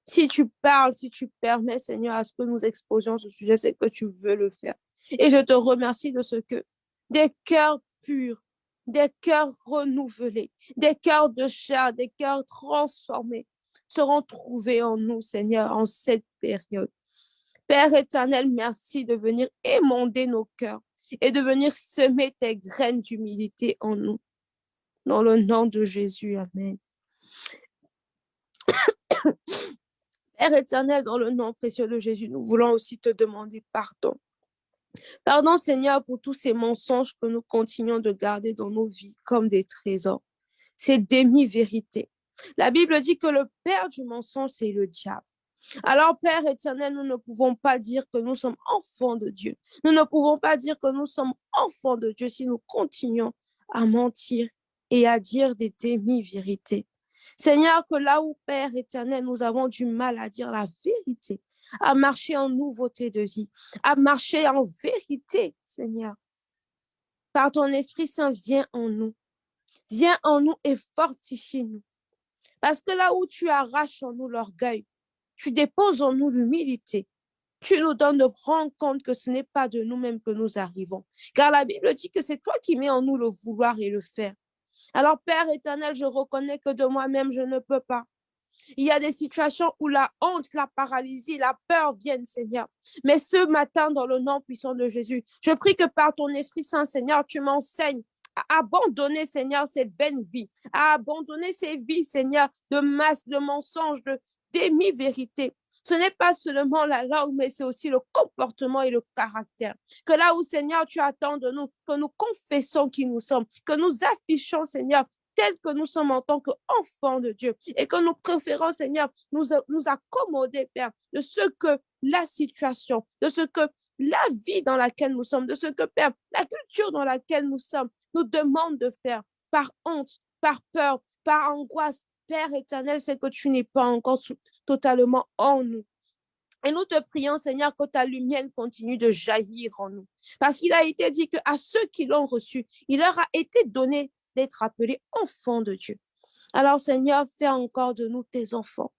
si tu parles, si tu permets, Seigneur, à ce que nous exposions ce sujet, c'est que tu veux le faire. Et je te remercie de ce que des cœurs purs, des cœurs renouvelés, des cœurs de chair, des cœurs transformés seront trouvés en nous, Seigneur, en cette période. Père éternel, merci de venir émonder nos cœurs et de venir semer tes graines d'humilité en nous. Dans le nom de Jésus, amen. Père éternel, dans le nom précieux de Jésus, nous voulons aussi te demander pardon. Pardon, Seigneur, pour tous ces mensonges que nous continuons de garder dans nos vies comme des trésors. Ces demi-vérités. La Bible dit que le père du mensonge, c'est le diable. Alors, Père éternel, nous ne pouvons pas dire que nous sommes enfants de Dieu. Nous ne pouvons pas dire que nous sommes enfants de Dieu si nous continuons à mentir et à dire des demi-vérités. Seigneur, que là où, Père éternel, nous avons du mal à dire la vérité, à marcher en nouveauté de vie, à marcher en vérité, Seigneur. Par ton Esprit Saint, viens en nous et fortifie-nous. Parce que là où tu arraches en nous l'orgueil, tu déposes en nous l'humilité. Tu nous donnes de prendre compte que ce n'est pas de nous-mêmes que nous arrivons. Car la Bible dit que c'est toi qui mets en nous le vouloir et le faire. Alors, Père éternel, je reconnais que de moi-même, je ne peux pas. Il y a des situations où la honte, la paralysie, la peur viennent, Seigneur. Mais ce matin, dans le nom puissant de Jésus, je prie que par ton Esprit Saint, Seigneur, tu m'enseignes à abandonner, Seigneur, cette vaine vie, à abandonner ces vies, Seigneur, de masse, de mensonges, de demi-vérité. Ce n'est pas seulement la langue, mais c'est aussi le comportement et le caractère. Que là où, Seigneur, tu attends de nous, que nous confessons qui nous sommes, que nous affichons, Seigneur, tels que nous sommes en tant qu'enfants de Dieu et que nous préférons, Seigneur, nous accommoder, Père, de ce que la situation, de ce que la vie dans laquelle nous sommes, de ce que, Père, la culture dans laquelle nous sommes, nous demande de faire par honte, par peur, par angoisse. Père éternel, c'est que tu n'es pas encore totalement en nous. Et nous te prions, Seigneur, que ta lumière continue de jaillir en nous. Parce qu'il a été dit qu'à ceux qui l'ont reçu, il leur a été donné d'être appelés enfants de Dieu. Alors, Seigneur, fais encore de nous tes enfants.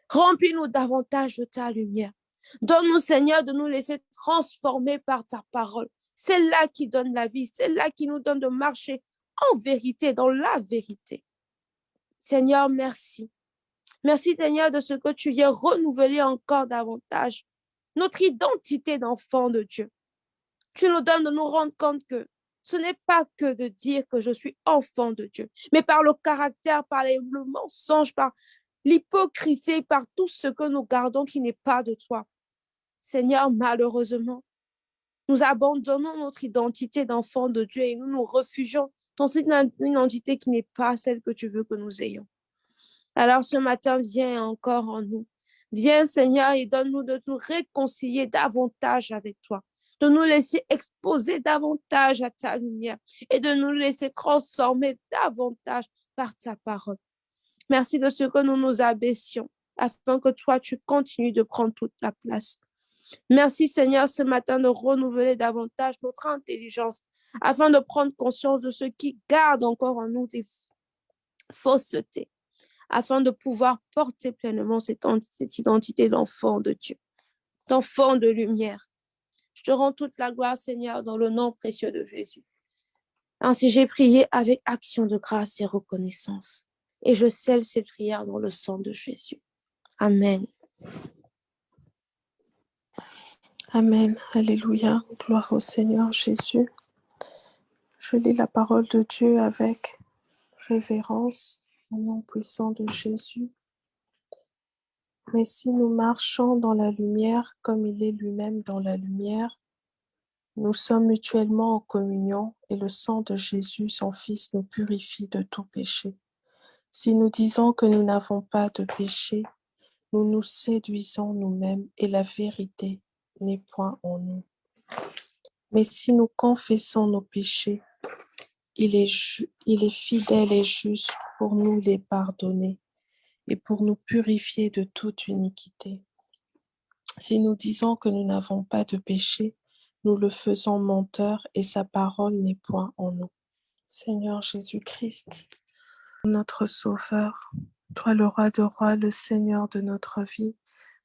Remplis-nous davantage de ta lumière. Donne-nous, Seigneur, de nous laisser transformer par ta parole. C'est là qui donne la vie. C'est là qui nous donne de marcher en vérité, dans la vérité. Seigneur, merci. Merci, Seigneur, de ce que tu viens renouveler encore davantage notre identité d'enfant de Dieu. Tu nous donnes de nous rendre compte que ce n'est pas que de dire que je suis enfant de Dieu, mais par le caractère, par le mensonge, par l'hypocrisie, par tout ce que nous gardons qui n'est pas de toi. Seigneur, malheureusement, nous abandonnons notre identité d'enfant de Dieu et nous nous refugions dans une identité qui n'est pas celle que tu veux que nous ayons. Alors ce matin, viens encore en nous. Viens, Seigneur, et donne-nous de nous réconcilier davantage avec toi, de nous laisser exposer davantage à ta lumière et de nous laisser transformer davantage par ta parole. Merci de ce que nous nous abaissions, afin que toi, tu continues de prendre toute la place. Merci, Seigneur, ce matin de renouveler davantage notre intelligence, afin de prendre conscience de ce qui garde encore en nous des faussetés, afin de pouvoir porter pleinement cette identité d'enfant de Dieu, d'enfant de lumière. Je te rends toute la gloire, Seigneur, dans le nom précieux de Jésus. Ainsi, j'ai prié avec action de grâce et reconnaissance. Et je scelle cette prière dans le sang de Jésus. Amen. Amen. Alléluia. Gloire au Seigneur Jésus. Je lis la parole de Dieu avec révérence au nom puissant de Jésus. Mais si nous marchons dans la lumière comme il est lui-même dans la lumière, nous sommes mutuellement en communion et le sang de Jésus, son Fils, nous purifie de tout péché. Si nous disons que nous n'avons pas de péché, nous nous séduisons nous-mêmes et la vérité n'est point en nous. Mais si nous confessons nos péchés, il est fidèle et juste pour nous les pardonner et pour nous purifier de toute iniquité. Si nous disons que nous n'avons pas de péché, nous le faisons menteur et sa parole n'est point en nous. Seigneur Jésus-Christ, notre Sauveur, toi le roi de rois, le Seigneur de notre vie,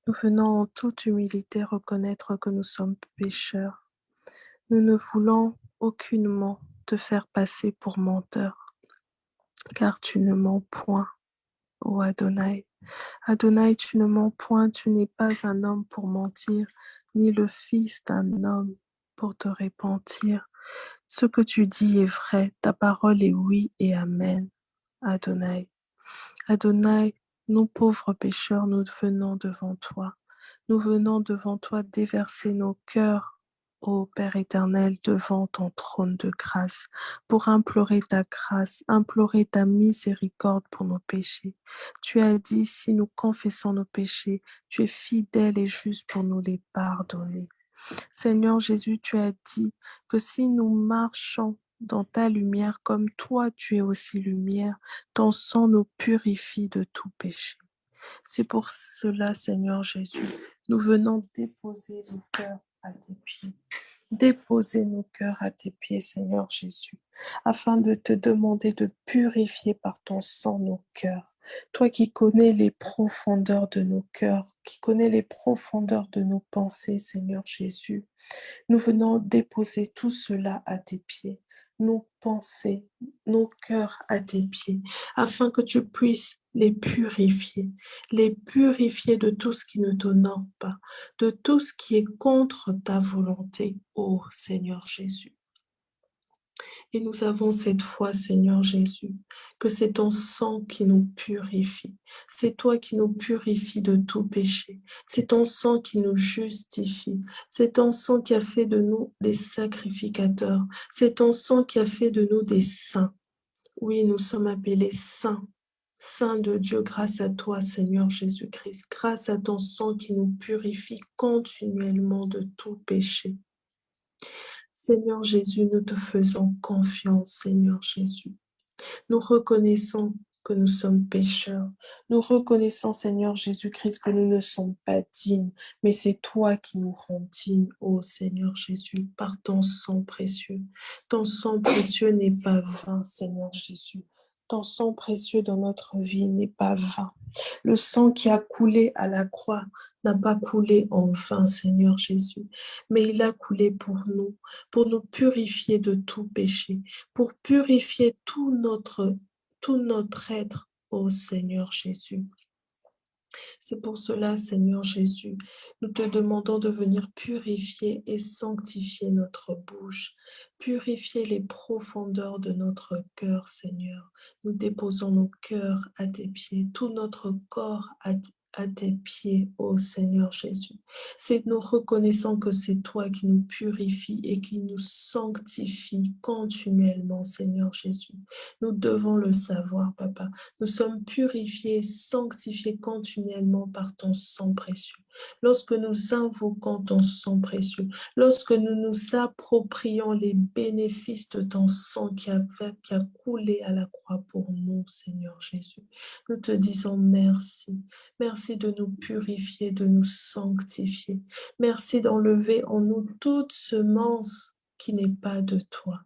nous venons en toute humilité reconnaître que nous sommes pécheurs. Nous ne voulons aucunement te faire passer pour menteur, car tu ne mens point, ô Adonai. Adonai, tu ne mens point, tu n'es pas un homme pour mentir, ni le fils d'un homme pour te repentir. Ce que tu dis est vrai, ta parole est oui et amen, Adonai. Adonai, nous pauvres pécheurs, nous venons devant toi. Nous venons devant toi déverser nos cœurs, ô Père éternel, devant ton trône de grâce, pour implorer ta grâce, implorer ta miséricorde pour nos péchés. Tu as dit, si nous confessons nos péchés, tu es fidèle et juste pour nous les pardonner. Seigneur Jésus, tu as dit que si nous marchons dans ta lumière comme toi tu es aussi lumière, ton sang nous purifie de tout péché. C'est pour cela, Seigneur Jésus, nous venons déposer nos cœurs à tes pieds. Déposer nos cœurs à tes pieds, Seigneur Jésus, afin de te demander de purifier par ton sang nos cœurs. Toi qui connais les profondeurs de nos cœurs, qui connais les profondeurs de nos pensées, Seigneur Jésus, nous venons déposer tout cela à tes pieds, nos pensées, nos cœurs à tes pieds, afin que tu puisses les purifier de tout ce qui ne t'honore pas, de tout ce qui est contre ta volonté, ô Seigneur Jésus. Et nous avons cette foi, Seigneur Jésus, que c'est ton sang qui nous purifie. C'est toi qui nous purifies de tout péché. C'est ton sang qui nous justifie. C'est ton sang qui a fait de nous des sacrificateurs. C'est ton sang qui a fait de nous des saints. Oui, nous sommes appelés saints. Saint de Dieu, grâce à toi, Seigneur Jésus-Christ, grâce à ton sang qui nous purifie continuellement de tout péché. Seigneur Jésus, nous te faisons confiance, Seigneur Jésus. Nous reconnaissons que nous sommes pécheurs. Nous reconnaissons, Seigneur Jésus-Christ, que nous ne sommes pas dignes, mais c'est toi qui nous rends dignes, ô Seigneur Jésus, par ton sang précieux. Ton sang précieux n'est pas vain, Seigneur Jésus. Ton sang précieux dans notre vie n'est pas vain. Le sang qui a coulé à la croix n'a pas coulé en vain, Seigneur Jésus, mais il a coulé pour nous purifier de tout péché, pour purifier tout notre être, ô Seigneur Jésus. C'est pour cela, Seigneur Jésus, nous te demandons de venir purifier et sanctifier notre bouche, purifier les profondeurs de notre cœur, Seigneur. Nous déposons nos cœurs à tes pieds, tout notre corps à tes pieds, ô Seigneur Jésus. C'est nous reconnaissant que c'est toi qui nous purifie et qui nous sanctifie continuellement, Seigneur Jésus. Nous devons le savoir, Papa. Nous sommes purifiés et sanctifiés continuellement par ton sang précieux. Lorsque nous invoquons ton sang précieux, lorsque nous nous approprions les bénéfices de ton sang qui a coulé à la croix pour nous, Seigneur Jésus, nous te disons merci. Merci de nous purifier, de nous sanctifier. Merci d'enlever en nous toute semence qui n'est pas de toi.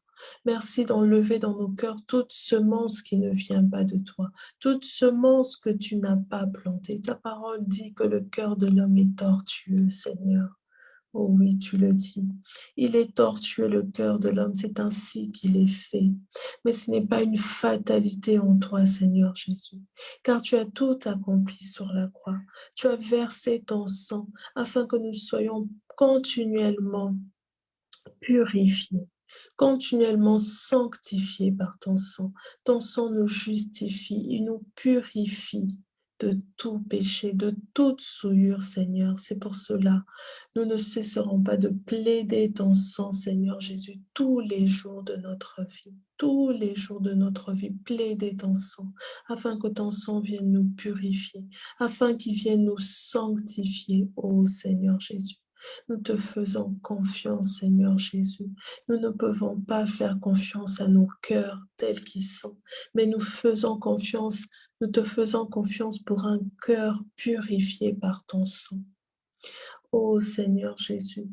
Merci d'enlever dans nos cœurs toute semence qui ne vient pas de toi, toute semence que tu n'as pas plantée. Ta parole dit que le cœur de l'homme est tortueux, Seigneur. Oh oui, tu le dis. Il est tortueux le cœur de l'homme, c'est ainsi qu'il est fait. Mais ce n'est pas une fatalité en toi, Seigneur Jésus, car tu as tout accompli sur la croix. Tu as versé ton sang afin que nous soyons continuellement purifiés, continuellement sanctifiés par ton sang. Ton sang nous justifie, il nous purifie de tout péché, de toute souillure, Seigneur. C'est pour cela, nous ne cesserons pas de plaider ton sang, Seigneur Jésus, tous les jours de notre vie. Tous les jours de notre vie, plaider ton sang, afin que ton sang vienne nous purifier, afin qu'il vienne nous sanctifier, ô Seigneur Jésus. Nous te faisons confiance, Seigneur Jésus. Nous ne pouvons pas faire confiance à nos cœurs tels qu'ils sont, mais nous te faisons confiance pour un cœur purifié par ton sang. Ô Seigneur Jésus,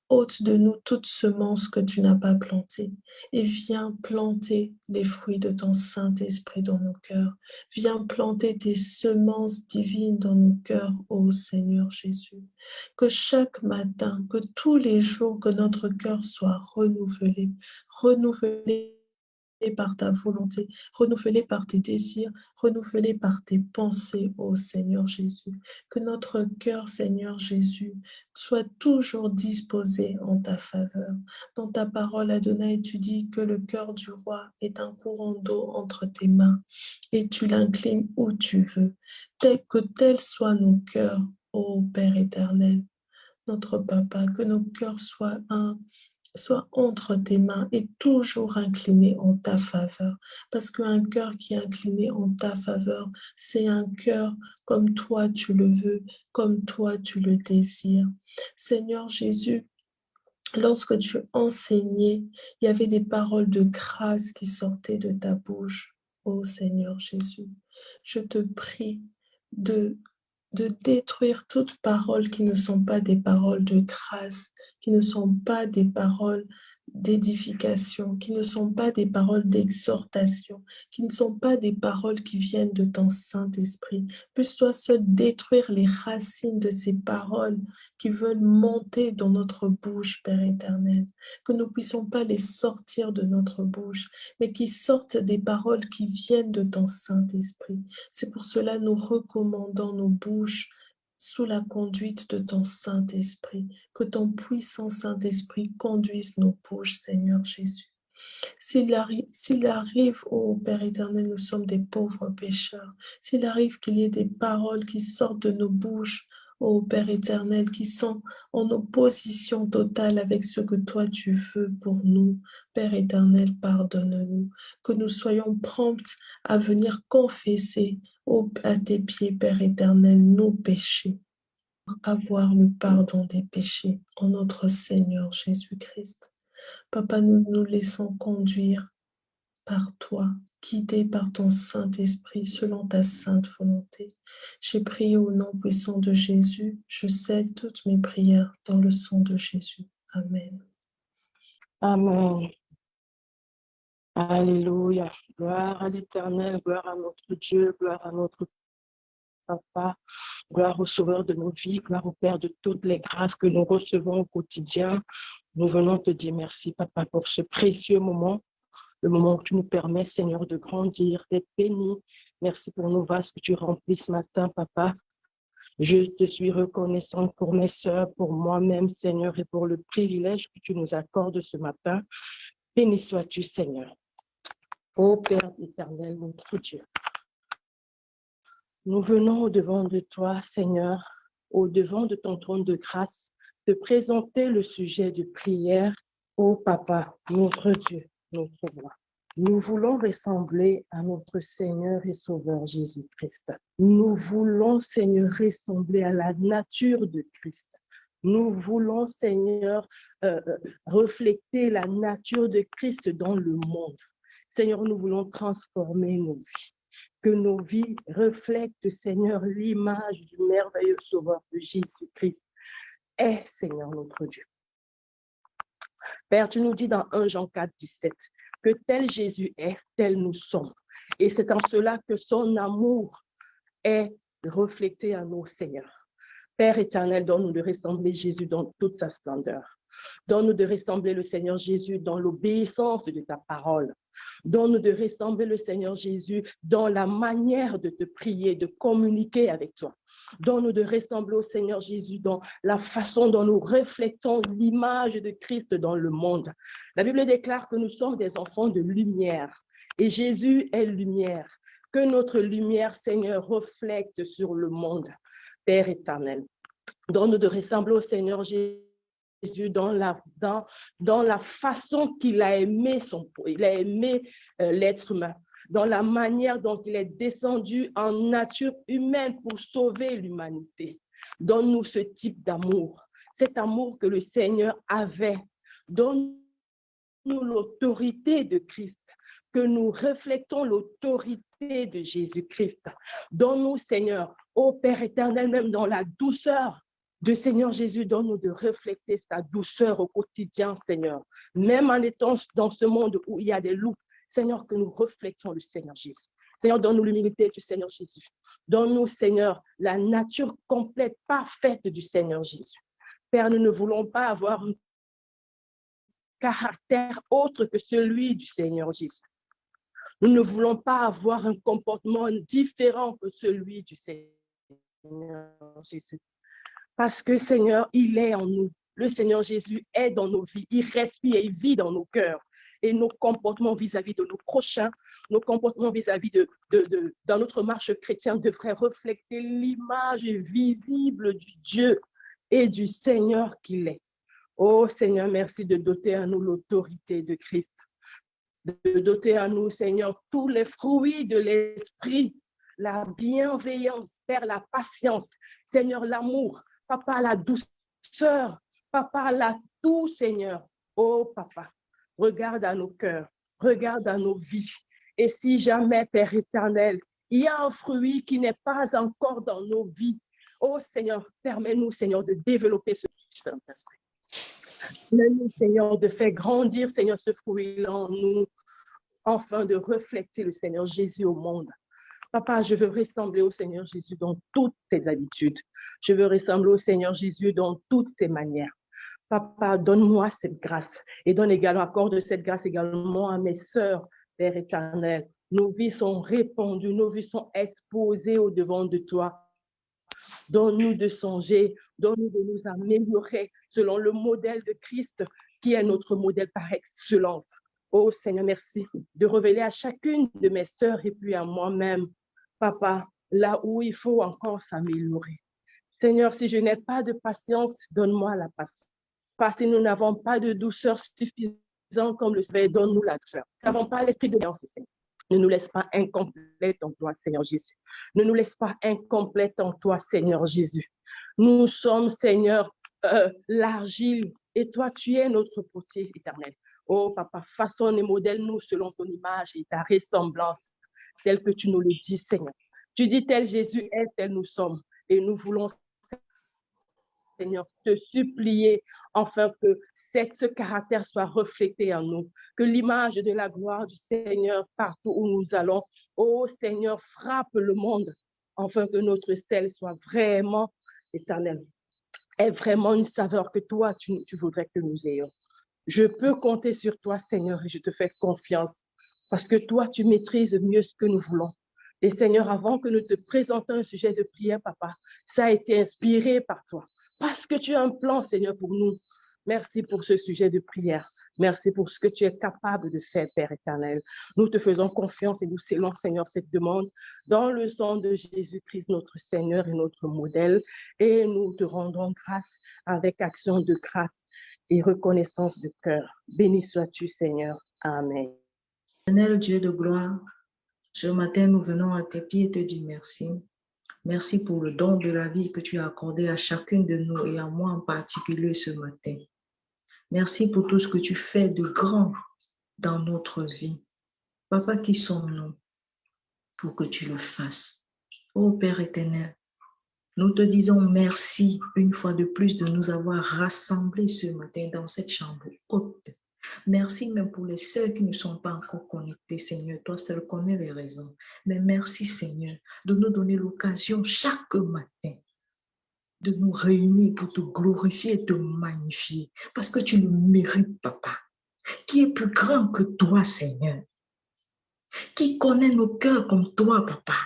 ôte de nous toute semence que tu n'as pas plantée et viens planter les fruits de ton Saint-Esprit dans nos cœurs. Viens planter tes semences divines dans nos cœurs, ô Seigneur Jésus. Que chaque matin, que tous les jours, que notre cœur soit renouvelé par ta volonté, renouvelé par tes désirs, renouvelé par tes pensées, ô Seigneur Jésus. Que notre cœur, Seigneur Jésus, soit toujours disposé en ta faveur. Dans ta parole, Adonai, tu dis que le cœur du roi est un courant d'eau entre tes mains et tu l'inclines où tu veux. Que tels soient nos cœurs, ô Père éternel, notre Papa, que nos cœurs soient entre tes mains et toujours incliné en ta faveur. Parce qu'un cœur qui est incliné en ta faveur, c'est un cœur comme toi tu le veux, comme toi tu le désires. Seigneur Jésus, lorsque tu enseignais, il y avait des paroles de grâce qui sortaient de ta bouche. Ô Seigneur Jésus, je te prie de détruire toutes paroles qui ne sont pas des paroles de grâce, qui ne sont pas des paroles d'édification, qui ne sont pas des paroles d'exhortation, qui ne sont pas des paroles qui viennent de ton Saint-Esprit. Puisse-toi seul détruire les racines de ces paroles qui veulent monter dans notre bouche, Père éternel, que nous ne puissions pas les sortir de notre bouche, mais qui sortent des paroles qui viennent de ton Saint-Esprit. C'est pour cela que nous recommandons nos bouches sous la conduite de ton Saint-Esprit, que ton puissant Saint-Esprit conduise nos bouches, Seigneur Jésus. S'il arrive, ô Père éternel, nous sommes des pauvres pécheurs, s'il arrive qu'il y ait des paroles qui sortent de nos bouches, ô Père éternel, qui sont en opposition totale avec ce que toi tu veux pour nous, Père éternel, pardonne-nous, que nous soyons prompts à venir confesser à tes pieds, Père éternel, nos péchés, avoir le pardon des péchés en notre Seigneur Jésus-Christ. Papa, nous nous laissons conduire par toi, guidés par ton Saint-Esprit selon ta sainte volonté. J'ai prié au nom puissant de Jésus. Je scelle toutes mes prières dans le sang de Jésus. Amen. Amen. Alléluia. Gloire à l'Éternel, gloire à notre Dieu, gloire à notre Papa, gloire au Sauveur de nos vies, gloire au Père de toutes les grâces que nous recevons au quotidien. Nous venons te dire merci, Papa, pour ce précieux moment, le moment où tu nous permets, Seigneur, de grandir, d'être béni. Merci pour nos vases que tu remplis ce matin, Papa. Je te suis reconnaissante pour mes sœurs, pour moi-même, Seigneur, et pour le privilège que tu nous accordes ce matin. Béni sois-tu, Seigneur. Ô Père éternel, notre Dieu. Nous venons au-devant de toi, Seigneur, au-devant de ton trône de grâce, te présenter le sujet de prière. Ô Papa, notre Dieu, notre roi. Nous voulons ressembler à notre Seigneur et Sauveur Jésus-Christ. Nous voulons, Seigneur, ressembler à la nature de Christ. Nous voulons, Seigneur, refléter la nature de Christ dans le monde. Seigneur, nous voulons transformer nos vies. Que nos vies reflètent, Seigneur, l'image du merveilleux Sauveur de Jésus-Christ. Est, Seigneur, notre Dieu. Père, tu nous dis dans 1 Jean 4, 17, que tel Jésus est, tel nous sommes. Et c'est en cela que son amour est reflété à nous, Seigneur. Père éternel, donne-nous de ressembler Jésus dans toute sa splendeur. Donne-nous de ressembler le Seigneur Jésus dans l'obéissance de ta parole. Donne-nous de ressembler le Seigneur Jésus dans la manière de te prier, de communiquer avec toi. Donne-nous de ressembler au Seigneur Jésus dans la façon dont nous reflétons l'image de Christ dans le monde. La Bible déclare que nous sommes des enfants de lumière et Jésus est lumière. Que notre lumière, Seigneur, reflète sur le monde. Père éternel, donne-nous de ressembler au Seigneur Jésus dans la façon qu'il a aimé l'être humain, dans la manière dont il est descendu en nature humaine pour sauver l'humanité. Donne-nous ce type d'amour, cet amour que le Seigneur avait. Donne-nous l'autorité de Christ, que nous reflétons l'autorité de Jésus-Christ. Donne-nous, Seigneur, ô Père éternel, même dans la douceur de Seigneur Jésus, donne-nous de refléter sa douceur au quotidien, Seigneur. Même en étant dans ce monde où il y a des loups, Seigneur, que nous reflétons le Seigneur Jésus. Seigneur, donne-nous l'humilité du Seigneur Jésus. Donne-nous, Seigneur, la nature complète, parfaite du Seigneur Jésus. Père, nous ne voulons pas avoir un caractère autre que celui du Seigneur Jésus. Nous ne voulons pas avoir un comportement différent que celui du Seigneur Jésus. Parce que, Seigneur, il est en nous. Le Seigneur Jésus est dans nos vies. Il respire et il vit dans nos cœurs. Et nos comportements vis-à-vis de nos prochains, nos comportements vis-à-vis dans notre marche chrétienne devraient refléter l'image visible du Dieu et du Seigneur qu'il est. Oh Seigneur, merci de doter à nous l'autorité de Christ. De doter à nous, Seigneur, tous les fruits de l'esprit, la bienveillance, Père, la patience, Seigneur, l'amour, Papa, la douceur, Papa, la tout, Seigneur. Oh, Papa, regarde à nos cœurs, regarde à nos vies. Et si jamais, Père éternel, il y a un fruit qui n'est pas encore dans nos vies, oh, Seigneur, permets-nous, Seigneur, de développer ce Saint-Esprit. Permets-nous, Seigneur, de faire grandir, Seigneur, ce fruit-là en nous, afin de refléter le Seigneur Jésus au monde. Papa, je veux ressembler au Seigneur Jésus dans toutes ses habitudes. Je veux ressembler au Seigneur Jésus dans toutes ses manières. Papa, donne-moi cette grâce et donne également, accorde cette grâce également à mes sœurs, Père éternel. Nos vies sont répandues, nos vies sont exposées au devant de toi. Donne-nous de songer, donne-nous de nous améliorer selon le modèle de Christ qui est notre modèle par excellence. Oh Seigneur, merci de révéler à chacune de mes sœurs et puis à moi-même, Papa, là où il faut encore s'améliorer. Seigneur, si je n'ai pas de patience, donne-moi la patience. Parce que nous n'avons pas de douceur suffisante comme le Seigneur, donne-nous la douceur. Nous n'avons pas l'esprit de bienveillance, Seigneur. Ne nous laisse pas incomplètes en toi, Seigneur Jésus. Ne nous laisse pas incomplètes en toi, Seigneur Jésus. Nous sommes, Seigneur, l'argile, et toi, tu es notre potier éternel. Oh, Papa, façonne et modèle-nous selon ton image et ta ressemblance, tel que tu nous le dis, Seigneur. Tu dis, tel Jésus est, tel nous sommes. Et nous voulons, Seigneur, te supplier afin que ce caractère soit reflété en nous, que l'image de la gloire du Seigneur partout où nous allons, oh Seigneur, frappe le monde, afin que notre sel soit vraiment éternel, est vraiment une saveur que toi, tu voudrais que nous ayons. Je peux compter sur toi, Seigneur, et je te fais confiance, parce que toi, tu maîtrises mieux ce que nous voulons. Et Seigneur, avant que nous te présentons un sujet de prière, Papa, ça a été inspiré par toi. Parce que tu as un plan, Seigneur, pour nous. Merci pour ce sujet de prière. Merci pour ce que tu es capable de faire, Père éternel. Nous te faisons confiance et nous scellons, Seigneur, cette demande dans le sang de Jésus-Christ, notre Seigneur et notre modèle. Et nous te rendons grâce avec action de grâce et reconnaissance de cœur. Béni sois-tu, Seigneur. Amen. Éternel Dieu de gloire, ce matin, nous venons à tes pieds et te dire merci. Merci pour le don de la vie que tu as accordé à chacune de nous et à moi en particulier ce matin. Merci pour tout ce que tu fais de grand dans notre vie. Papa, qui sommes-nous pour que tu le fasses? Ô Père éternel, nous te disons merci une fois de plus de nous avoir rassemblés ce matin dans cette chambre haute. Merci même pour les sœurs qui ne sont pas encore connectées, Seigneur. Toi seul connais les raisons. Mais merci, Seigneur, de nous donner l'occasion chaque matin de nous réunir pour te glorifier et te magnifier. Parce que tu le mérites, Papa. Qui est plus grand que toi, Seigneur? Qui connaît nos cœurs comme toi, Papa?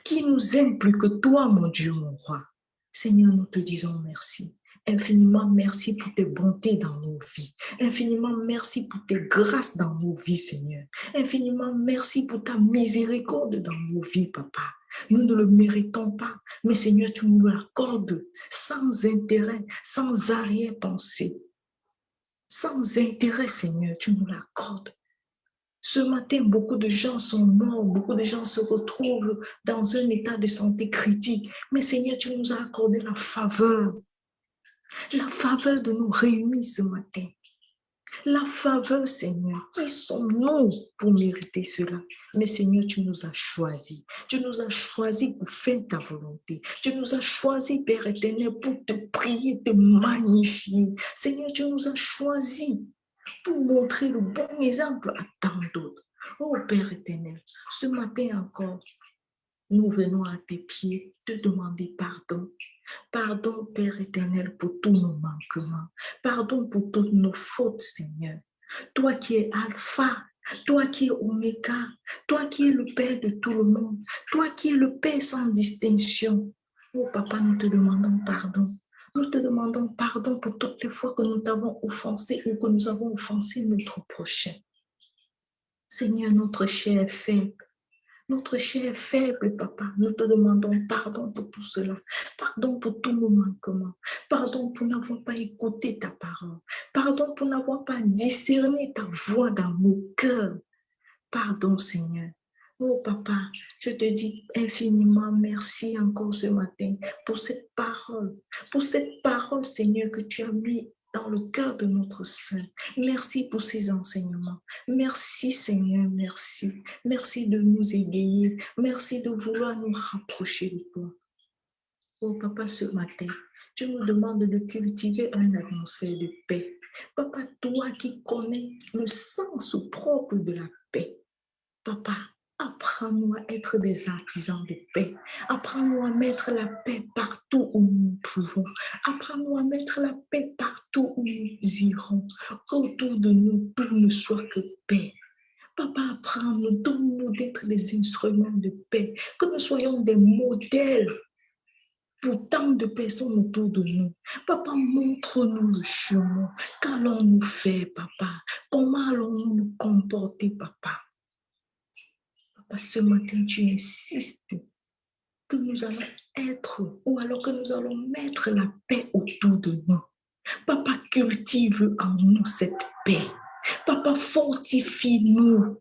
Qui nous aime plus que toi, mon Dieu, mon roi? Seigneur, nous te disons merci. Infiniment merci pour tes bontés dans nos vies. Infiniment merci pour tes grâces dans nos vies, Seigneur. Infiniment merci pour ta miséricorde dans nos vies, Papa. Nous ne le méritons pas, mais Seigneur, tu nous l'accordes sans intérêt, sans arrière-pensée. Sans intérêt, Seigneur, tu nous l'accordes. Ce matin, beaucoup de gens sont morts, beaucoup de gens se retrouvent dans un état de santé critique. Mais Seigneur, tu nous as accordé la faveur de nous réunir ce matin. La faveur, Seigneur, qui sommes-nous pour mériter cela? Mais Seigneur, tu nous as choisis. Tu nous as choisis pour faire ta volonté. Tu nous as choisis, Père éternel, pour te prier, te magnifier. Seigneur, tu nous as choisis pour montrer le bon exemple à tant d'autres. Oh Père éternel, ce matin encore, nous venons à tes pieds te demander pardon. Pardon, Père éternel, pour tous nos manquements. Pardon pour toutes nos fautes, Seigneur. Toi qui es Alpha, toi qui es Oméga, toi qui es le Père de tout le monde, toi qui es le Père sans distinction. Oh Papa, nous te demandons pardon. Nous te demandons pardon pour toutes les fois que nous t'avons offensé ou que nous avons offensé notre prochain. Seigneur, notre chair est faible. Notre chair est faible, Papa. Nous te demandons pardon pour tout cela. Pardon pour tous nos manquements. Pardon pour n'avoir pas écouté ta parole. Pardon pour n'avoir pas discerné ta voix dans nos cœurs. Pardon, Seigneur. Oh, Papa, je te dis infiniment merci encore ce matin pour cette parole, Seigneur, que tu as mis dans le cœur de notre Saint. Merci pour ces enseignements. Merci, Seigneur, merci. Merci de nous égayer. Merci de vouloir nous rapprocher de toi. Oh, Papa, ce matin, tu nous demandes de cultiver une atmosphère de paix. Papa, toi qui connais le sens propre de la paix. Papa, apprends-nous à être des artisans de paix. Apprends-nous à mettre la paix partout où nous pouvons. Apprends-nous à mettre la paix partout où nous irons. Autour de nous, tout ne soit que paix. Papa, apprends-nous, donne-nous d'être des instruments de paix. Que nous soyons des modèles pour tant de personnes autour de nous. Papa, montre-nous le chemin. Qu'allons-nous faire, Papa? Comment allons-nous nous comporter, Papa? Ce matin, tu insistes que nous allons être, ou alors que nous allons mettre la paix autour de nous. Papa, cultive en nous cette paix. Papa, fortifie-nous.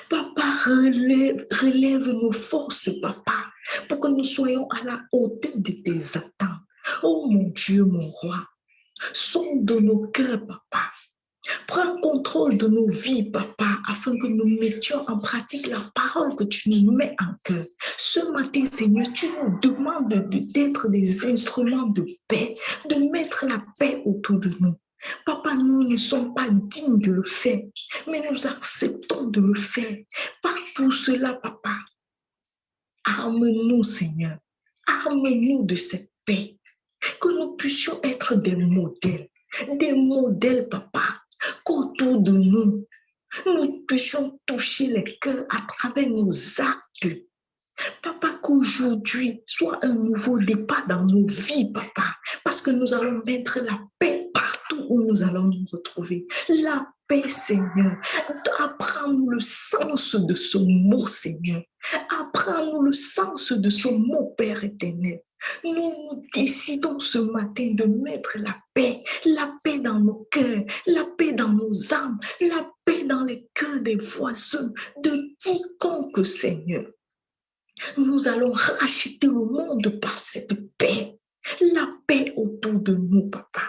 Papa, relève nos forces, Papa, pour que nous soyons à la hauteur de tes attentes. Oh mon Dieu, mon roi, sonde nos cœurs, Papa. Prends contrôle de nos vies, Papa, afin que nous mettions en pratique la parole que tu nous mets en cœur. Ce matin, Seigneur, tu nous demandes d'être des instruments de paix, de mettre la paix autour de nous. Papa, nous ne sommes pas dignes de le faire, mais nous acceptons de le faire. Par tout cela, Papa, arme-nous, Seigneur. Arme-nous de cette paix. Que nous puissions être des modèles, Papa. Qu'autour de nous, nous puissions toucher les cœurs à travers nos actes. Papa, qu'aujourd'hui soit un nouveau départ dans nos vies, Papa, parce que nous allons mettre la paix partout partout où nous allons nous retrouver. La paix, Seigneur. Apprends-nous le sens de ce mot, Seigneur. Apprends-nous le sens de ce mot, Père éternel. Nous décidons ce matin de mettre la paix dans nos cœurs, la paix dans nos âmes, la paix dans les cœurs des voisins, de quiconque, Seigneur. Nous allons racheter le monde par cette paix. La paix autour de nous, Papa.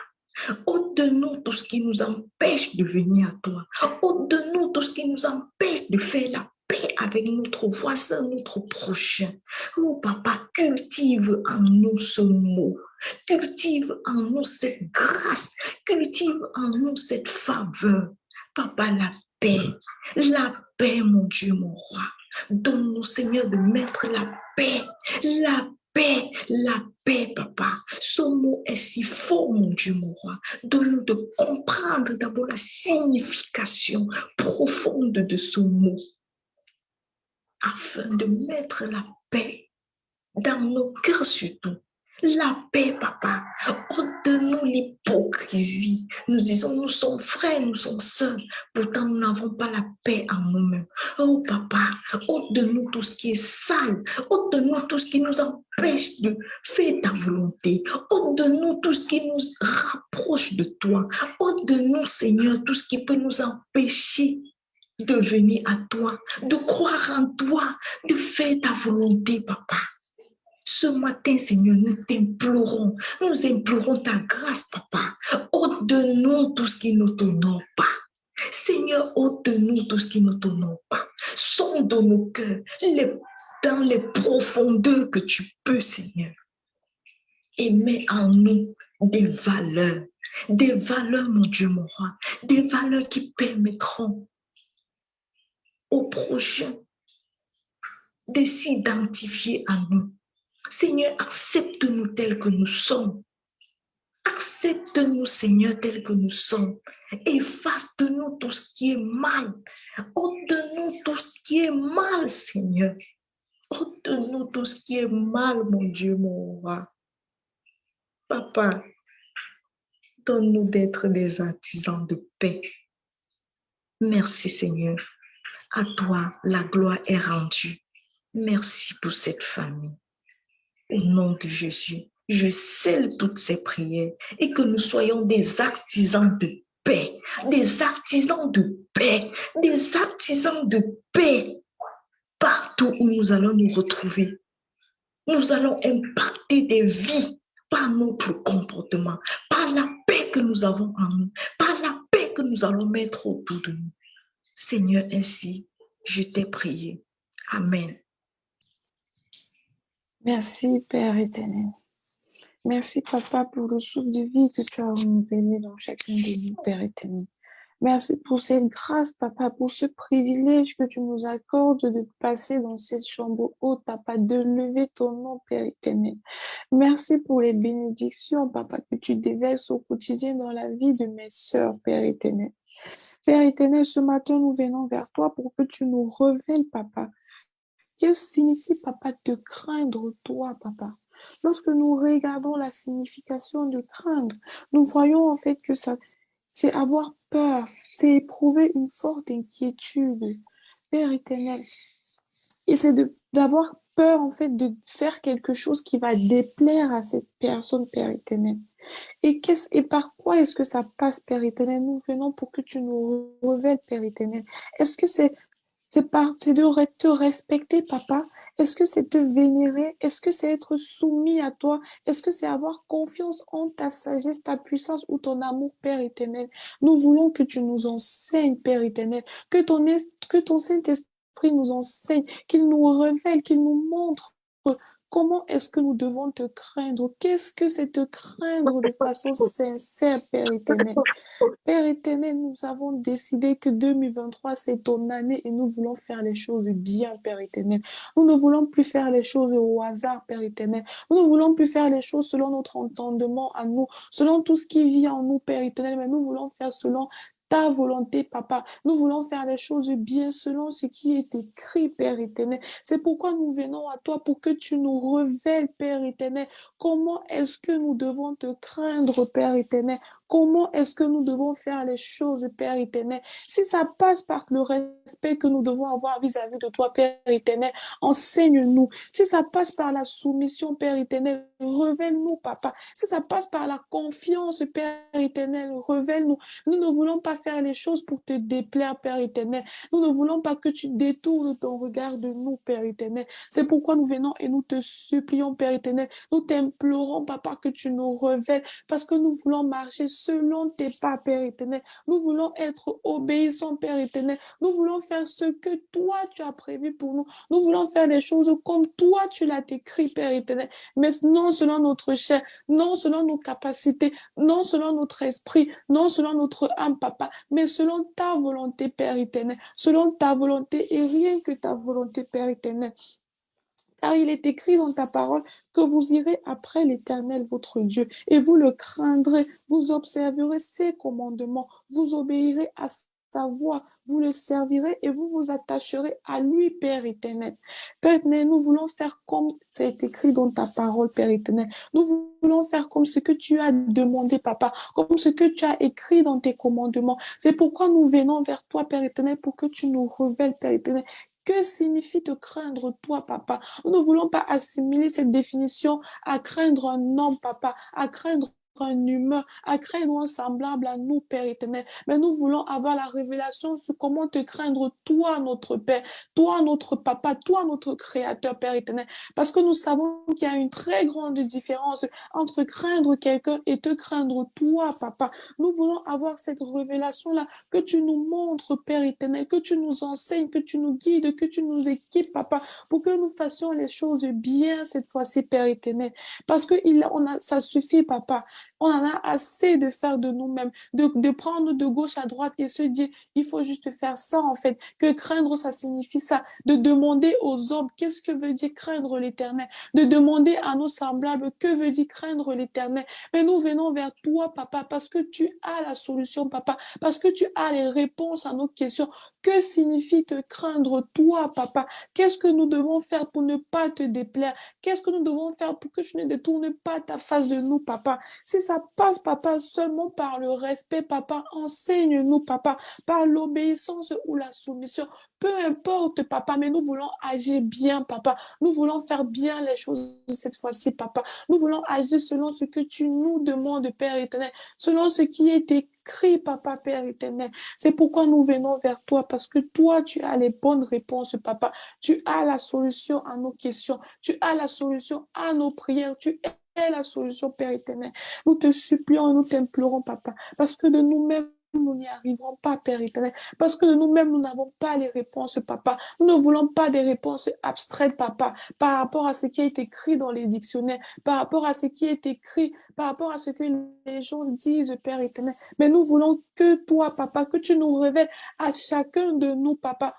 Ôte de nous tout ce qui nous empêche de venir à toi. Ôte de nous tout ce qui nous empêche de faire la paix avec notre voisin, notre prochain. Oh, Papa, cultive en nous ce mot. Cultive en nous cette grâce. Cultive en nous cette faveur. Papa, la paix, mon Dieu, mon roi. Donne-nous, Seigneur, de mettre la paix, Papa. Ce mot est si fort, mon Dieu, mon roi. Donne-nous de comprendre d'abord la signification profonde de ce mot, afin de mettre la paix dans nos cœurs surtout. La paix, Papa. Ôte de nous l'hypocrisie. Nous disons, nous sommes frères, nous sommes sœurs. Pourtant, nous n'avons pas la paix en nous-mêmes. Oh, Papa, ôte de nous tout ce qui est sale. Ôte de nous tout ce qui nous empêche de faire ta volonté. Ôte de nous tout ce qui nous rapproche de toi. Ôte de nous, Seigneur, tout ce qui peut nous empêcher de venir à toi, de croire en toi, de faire ta volonté, Papa. Ce matin, Seigneur, nous t'implorons, nous implorons ta grâce, Papa. Ôte de nous tout ce qui ne t'honore pas. Seigneur, ôte de nous tout ce qui ne t'honore pas. Sonde nos cœurs dans les profondeurs que tu peux, Seigneur. Et mets en nous des valeurs, mon Dieu, mon roi, des valeurs qui permettront au prochain de s'identifier à nous. Seigneur, accepte-nous tels que nous sommes. Accepte-nous, Seigneur, tels que nous sommes. Efface de nous tout ce qui est mal. Ôte de nous tout ce qui est mal, Seigneur. Ôte de nous tout ce qui est mal, mon Dieu, mon roi. Papa, donne-nous d'être des artisans de paix. Merci, Seigneur. À toi, la gloire est rendue. Merci pour cette famille. Au nom de Jésus, je scelle toutes ces prières et que nous soyons des artisans de paix, des artisans de paix, des artisans de paix partout où nous allons nous retrouver. Nous allons impacter des vies par notre comportement, par la paix que nous avons en nous, par la paix que nous allons mettre autour de nous. Seigneur, ainsi, je t'ai prié. Amen. Merci, Père éternel. Merci, Papa, pour le souffle de vie que tu as renouvelé dans chacun de nous, Père éternel. Merci pour cette grâce, Papa, pour ce privilège que tu nous accordes de passer dans cette chambre haute, Papa, de lever ton nom, Père éternel. Merci pour les bénédictions, Papa, que tu déverses au quotidien dans la vie de mes sœurs, Père éternel. Père éternel, ce matin, nous venons vers toi pour que tu nous révèles, Papa. Qu'est-ce que signifie, Papa, de craindre toi, Papa? Lorsque nous regardons la signification de craindre, nous voyons en fait que ça, c'est avoir peur, c'est éprouver une forte inquiétude. Père éternel, et c'est d'avoir peur en fait de faire quelque chose qui va déplaire à cette personne, Père éternel. Et par quoi est-ce que ça passe, Père éternel? Nous venons pour que tu nous révèles, Père éternel. Est-ce que c'est de te respecter, Papa? Est-ce que c'est te vénérer? Est-ce que c'est être soumis à toi? Est-ce que c'est avoir confiance en ta sagesse, ta puissance ou ton amour, Père éternel? Nous voulons que tu nous enseignes, Père éternel, que ton Saint-Esprit nous enseigne, qu'il nous révèle, qu'il nous montre comment est-ce que nous devons te craindre? Qu'est-ce que c'est te craindre de façon sincère, Père éternel? Père éternel, nous avons décidé que 2023, c'est ton année et nous voulons faire les choses bien, Père éternel. Nous ne voulons plus faire les choses au hasard, Père éternel. Nous ne voulons plus faire les choses selon notre entendement à nous, selon tout ce qui vit en nous, Père éternel, mais nous voulons faire selon ta volonté, Papa. Nous voulons faire les choses bien selon ce qui est écrit, Père éternel. C'est pourquoi nous venons à toi pour que tu nous révèles, Père éternel, comment est-ce que nous devons te craindre, Père éternel. comment est-ce que nous devons faire les choses, Père éternel. Si ça passe par le respect que nous devons avoir vis-à-vis de toi, Père éternel, enseigne-nous. Si ça passe par la soumission, Père éternel, révèle-nous, Papa. Si ça passe par la confiance, Père éternel, révèle-nous. Nous ne voulons pas faire les choses pour te déplaire, Père éternel. Nous ne voulons pas que tu détournes ton regard de nous, Père éternel. C'est pourquoi nous venons et nous te supplions, Père éternel. Nous t'implorons, Papa, que tu nous révèles, parce que nous voulons marcher selon tes pas, Père éternel. Nous voulons être obéissants, Père éternel. Nous voulons faire ce que toi, tu as prévu pour nous. Nous voulons faire les choses comme toi, tu l'as écrit, Père éternel. Mais non selon notre chair, non selon nos capacités, non selon notre esprit, non selon notre âme, Papa, mais selon ta volonté, Père éternel. Selon ta volonté et rien que ta volonté, Père éternel. Car il est écrit dans ta parole que vous irez après l'Éternel, votre Dieu, et vous le craindrez, vous observerez ses commandements, vous obéirez à sa voix, vous le servirez et vous vous attacherez à lui, Père éternel. Père éternel, nous voulons faire comme c'est écrit dans ta parole, Père éternel. Nous voulons faire comme ce que tu as demandé, Papa, comme ce que tu as écrit dans tes commandements. C'est pourquoi nous venons vers toi, Père éternel, pour que tu nous révèles, Père éternel. Que signifie te craindre, toi, Papa? Nous ne voulons pas assimiler cette définition à craindre un homme, Papa, à craindre un humain, à craindre un semblable à nous, Père éternel. Mais nous voulons avoir la révélation sur comment te craindre, toi, notre Père, toi, notre Papa, toi, notre Créateur, Père éternel. Parce que nous savons qu'il y a une très grande différence entre craindre quelqu'un et te craindre, toi, Papa. Nous voulons avoir cette révélation-là, que tu nous montres, Père éternel, que tu nous enseignes, que tu nous guides, que tu nous équipes, Papa, pour que nous fassions les choses bien cette fois-ci, Père éternel. Parce que ça suffit, Papa. On en a assez de faire de nous-mêmes, de prendre de gauche à droite et se dire, il faut juste faire ça, en fait. Que craindre, ça signifie ça. De demander aux hommes, qu'est-ce que veut dire craindre l'Éternel? De demander à nos semblables, que veut dire craindre l'Éternel? Mais nous venons vers toi, Papa, parce que tu as la solution, Papa, parce que tu as les réponses à nos questions. Que signifie te craindre, toi, Papa? Qu'est-ce que nous devons faire pour ne pas te déplaire? Qu'est-ce que nous devons faire pour que tu ne détournes pas ta face de nous, Papa? Si ça passe, Papa, seulement par le respect, Papa, enseigne-nous, Papa, par l'obéissance ou la soumission. Peu importe, Papa, mais nous voulons agir bien, Papa. Nous voulons faire bien les choses cette fois-ci, Papa. Nous voulons agir selon ce que tu nous demandes, Père éternel, selon ce qui est écrit, Papa, Père éternel. C'est pourquoi nous venons vers toi, parce que toi, tu as les bonnes réponses, Papa. Tu as la solution à nos questions. Tu as la solution à nos prières. Tu es la solution, Père éternel. Nous te supplions et nous t'implorons, Papa, parce que de nous-mêmes, nous n'y arriverons pas, Père éternel, parce que de nous-mêmes, nous n'avons pas les réponses, Papa. Nous ne voulons pas des réponses abstraites, Papa, par rapport à ce qui est écrit dans les dictionnaires, par rapport à ce qui est écrit, par rapport à ce que les gens disent, Père éternel. Mais nous voulons que toi, Papa, que tu nous révèles à chacun de nous, Papa.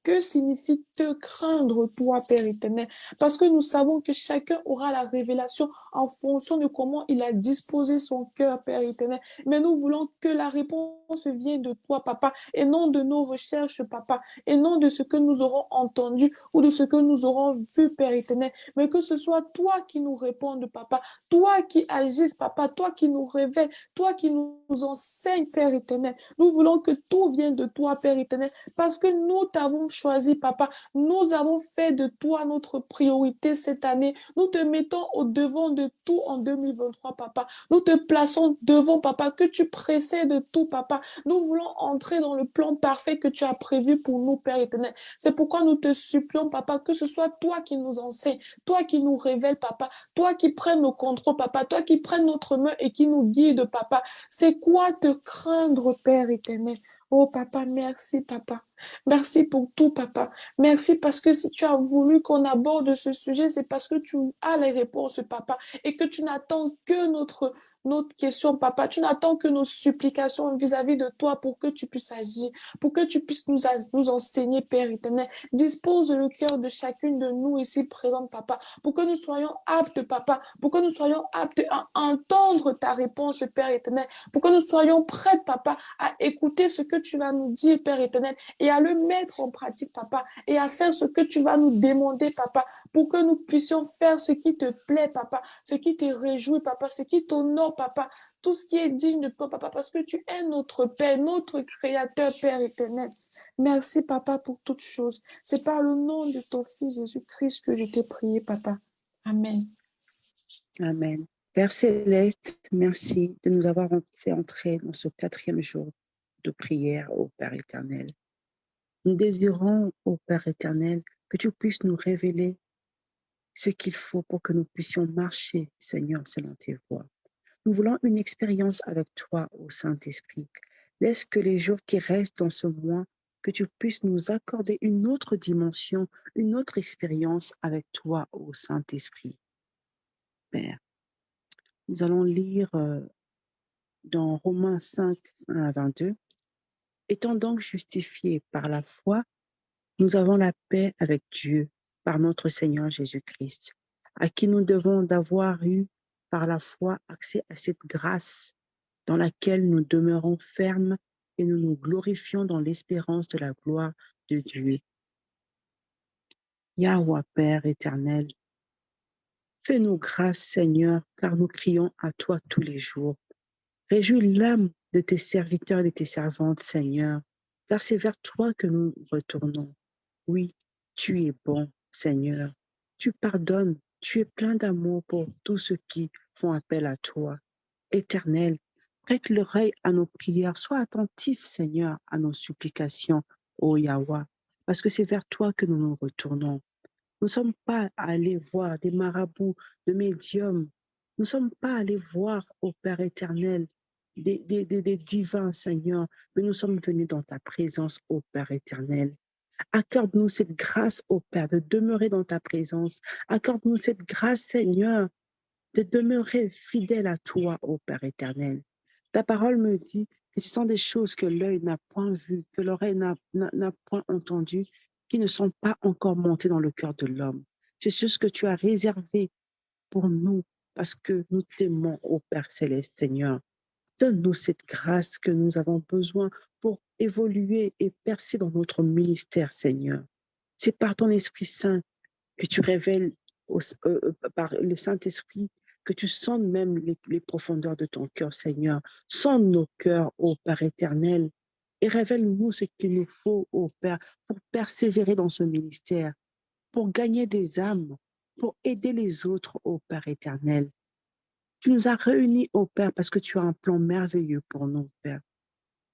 Que signifie te craindre, toi, Père éternel? Parce que nous savons que chacun aura la révélation en fonction de comment il a disposé son cœur, Père éternel. Mais nous voulons que la réponse vienne de toi, Papa, et non de nos recherches, Papa, et non de ce que nous aurons entendu ou de ce que nous aurons vu, Père éternel, mais que ce soit toi qui nous répondes, Papa, toi qui agisses, Papa, toi qui nous révèles, toi qui nous enseignes, Père éternel. Nous voulons que tout vienne de toi, Père éternel, parce que nous t'avons choisi, Papa. Nous avons fait de toi notre priorité cette année. Nous te mettons au devant de tout en 2023, Papa. Nous te plaçons devant, Papa, que tu précèdes tout, Papa. Nous voulons entrer dans le plan parfait que tu as prévu pour nous, Père éternel. C'est pourquoi nous te supplions, Papa, que ce soit toi qui nous enseigne, toi qui nous révèle, Papa, toi qui prennes nos contrôles, Papa, toi qui prennes notre main et qui nous guide, Papa. C'est quoi te craindre, Père éternel? Oh, Papa, merci, Papa. Merci pour tout, Papa. Merci parce que si tu as voulu qu'on aborde ce sujet, c'est parce que tu as les réponses, Papa, et que tu n'attends que notre question, Papa. Tu n'attends que nos supplications vis-à-vis de toi pour que tu puisses agir, pour que tu puisses nous enseigner, Père éternel. Dispose le cœur de chacune de nous ici présente, Papa, pour que nous soyons aptes, Papa, pour que nous soyons aptes à entendre ta réponse, Père éternel, pour que nous soyons prêts, Papa, à écouter ce que tu vas nous dire, Père éternel, et à le mettre en pratique, Papa, et à faire ce que tu vas nous demander, Papa, pour que nous puissions faire ce qui te plaît, papa, ce qui te réjouit, papa, ce qui t'honore, papa, tout ce qui est digne de toi, papa, parce que tu es notre Père, notre Créateur, Père éternel. Merci, papa, pour toutes choses. C'est par le nom de ton Fils Jésus-Christ que je t'ai prié, papa. Amen. Amen. Père Céleste, merci de nous avoir fait entrer dans ce 4e jour de prière au Père éternel. Nous désirons, au Père éternel, que tu puisses nous révéler ce qu'il faut pour que nous puissions marcher, Seigneur, selon tes voies. Nous voulons une expérience avec toi, ô Saint-Esprit. Laisse que les jours qui restent dans ce mois, que tu puisses nous accorder une autre dimension, une autre expérience avec toi, ô Saint-Esprit. Père, nous allons lire dans Romains 5, 1 à 22. Étant donc justifiés par la foi, nous avons la paix avec Dieu par notre Seigneur Jésus-Christ, à qui nous devons d'avoir eu par la foi accès à cette grâce dans laquelle nous demeurons fermes et nous nous glorifions dans l'espérance de la gloire de Dieu. Yahweh Père éternel, fais-nous grâce Seigneur, car nous crions à toi tous les jours. Réjouis l'âme de tes serviteurs et de tes servantes, Seigneur, car c'est vers toi que nous retournons. Oui, tu es bon, Seigneur. Tu pardonnes, tu es plein d'amour pour tous ceux qui font appel à toi. Éternel, prête l'oreille à nos prières, sois attentif, Seigneur, à nos supplications, ô Yahweh, parce que c'est vers toi que nous nous retournons. Nous ne sommes pas allés voir des marabouts, de médiums. Nous ne sommes pas allés voir, ô Père éternel, des divins, Seigneur, mais nous sommes venus dans ta présence, ô Père éternel. Accorde-nous cette grâce, ô Père, de demeurer dans ta présence. Accorde-nous cette grâce, Seigneur, de demeurer fidèle à toi, ô Père éternel. Ta parole me dit que ce sont des choses que l'œil n'a point vues, que l'oreille n'a point entendues, qui ne sont pas encore montées dans le cœur de l'homme. C'est ce que tu as réservé pour nous, parce que nous t'aimons, ô Père céleste, Seigneur. Donne-nous cette grâce que nous avons besoin pour évoluer et percer dans notre ministère, Seigneur. C'est par ton Esprit Saint que tu révèles par le Saint-Esprit que tu sondes même les profondeurs de ton cœur, Seigneur. Sonde nos cœurs, ô Père éternel, et révèle-nous ce qu'il nous faut, ô Père, pour persévérer dans ce ministère, pour gagner des âmes, pour aider les autres, ô Père éternel. Tu nous as réunis, ô Père, parce que tu as un plan merveilleux pour nous, Père.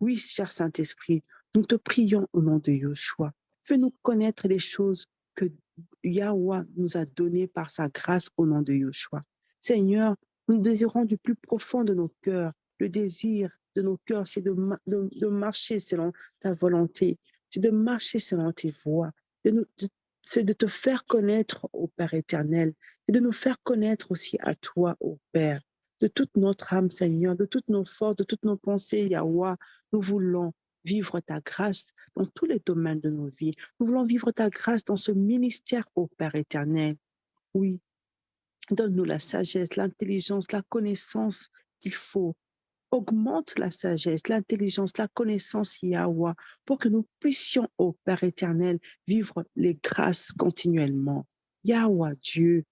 Oui, cher Saint-Esprit, nous te prions au nom de Yeshua. Fais-nous connaître les choses que Yahweh nous a données par sa grâce au nom de Yeshua. Seigneur, nous désirons du plus profond de nos cœurs. Le désir de nos cœurs, c'est de marcher selon ta volonté, c'est de marcher selon tes voies, c'est de te faire connaître, ô Père éternel, et de nous faire connaître aussi à toi, ô Père, de toute notre âme, Seigneur, de toutes nos forces, de toutes nos pensées, Yahweh. Nous voulons vivre ta grâce dans tous les domaines de nos vies. Nous voulons vivre ta grâce dans ce ministère, ô Père éternel. Oui, donne-nous la sagesse, l'intelligence, la connaissance qu'il faut. Augmente la sagesse, l'intelligence, la connaissance, Yahweh, pour que nous puissions, ô Père éternel, vivre les grâces continuellement. Yahweh, Dieu,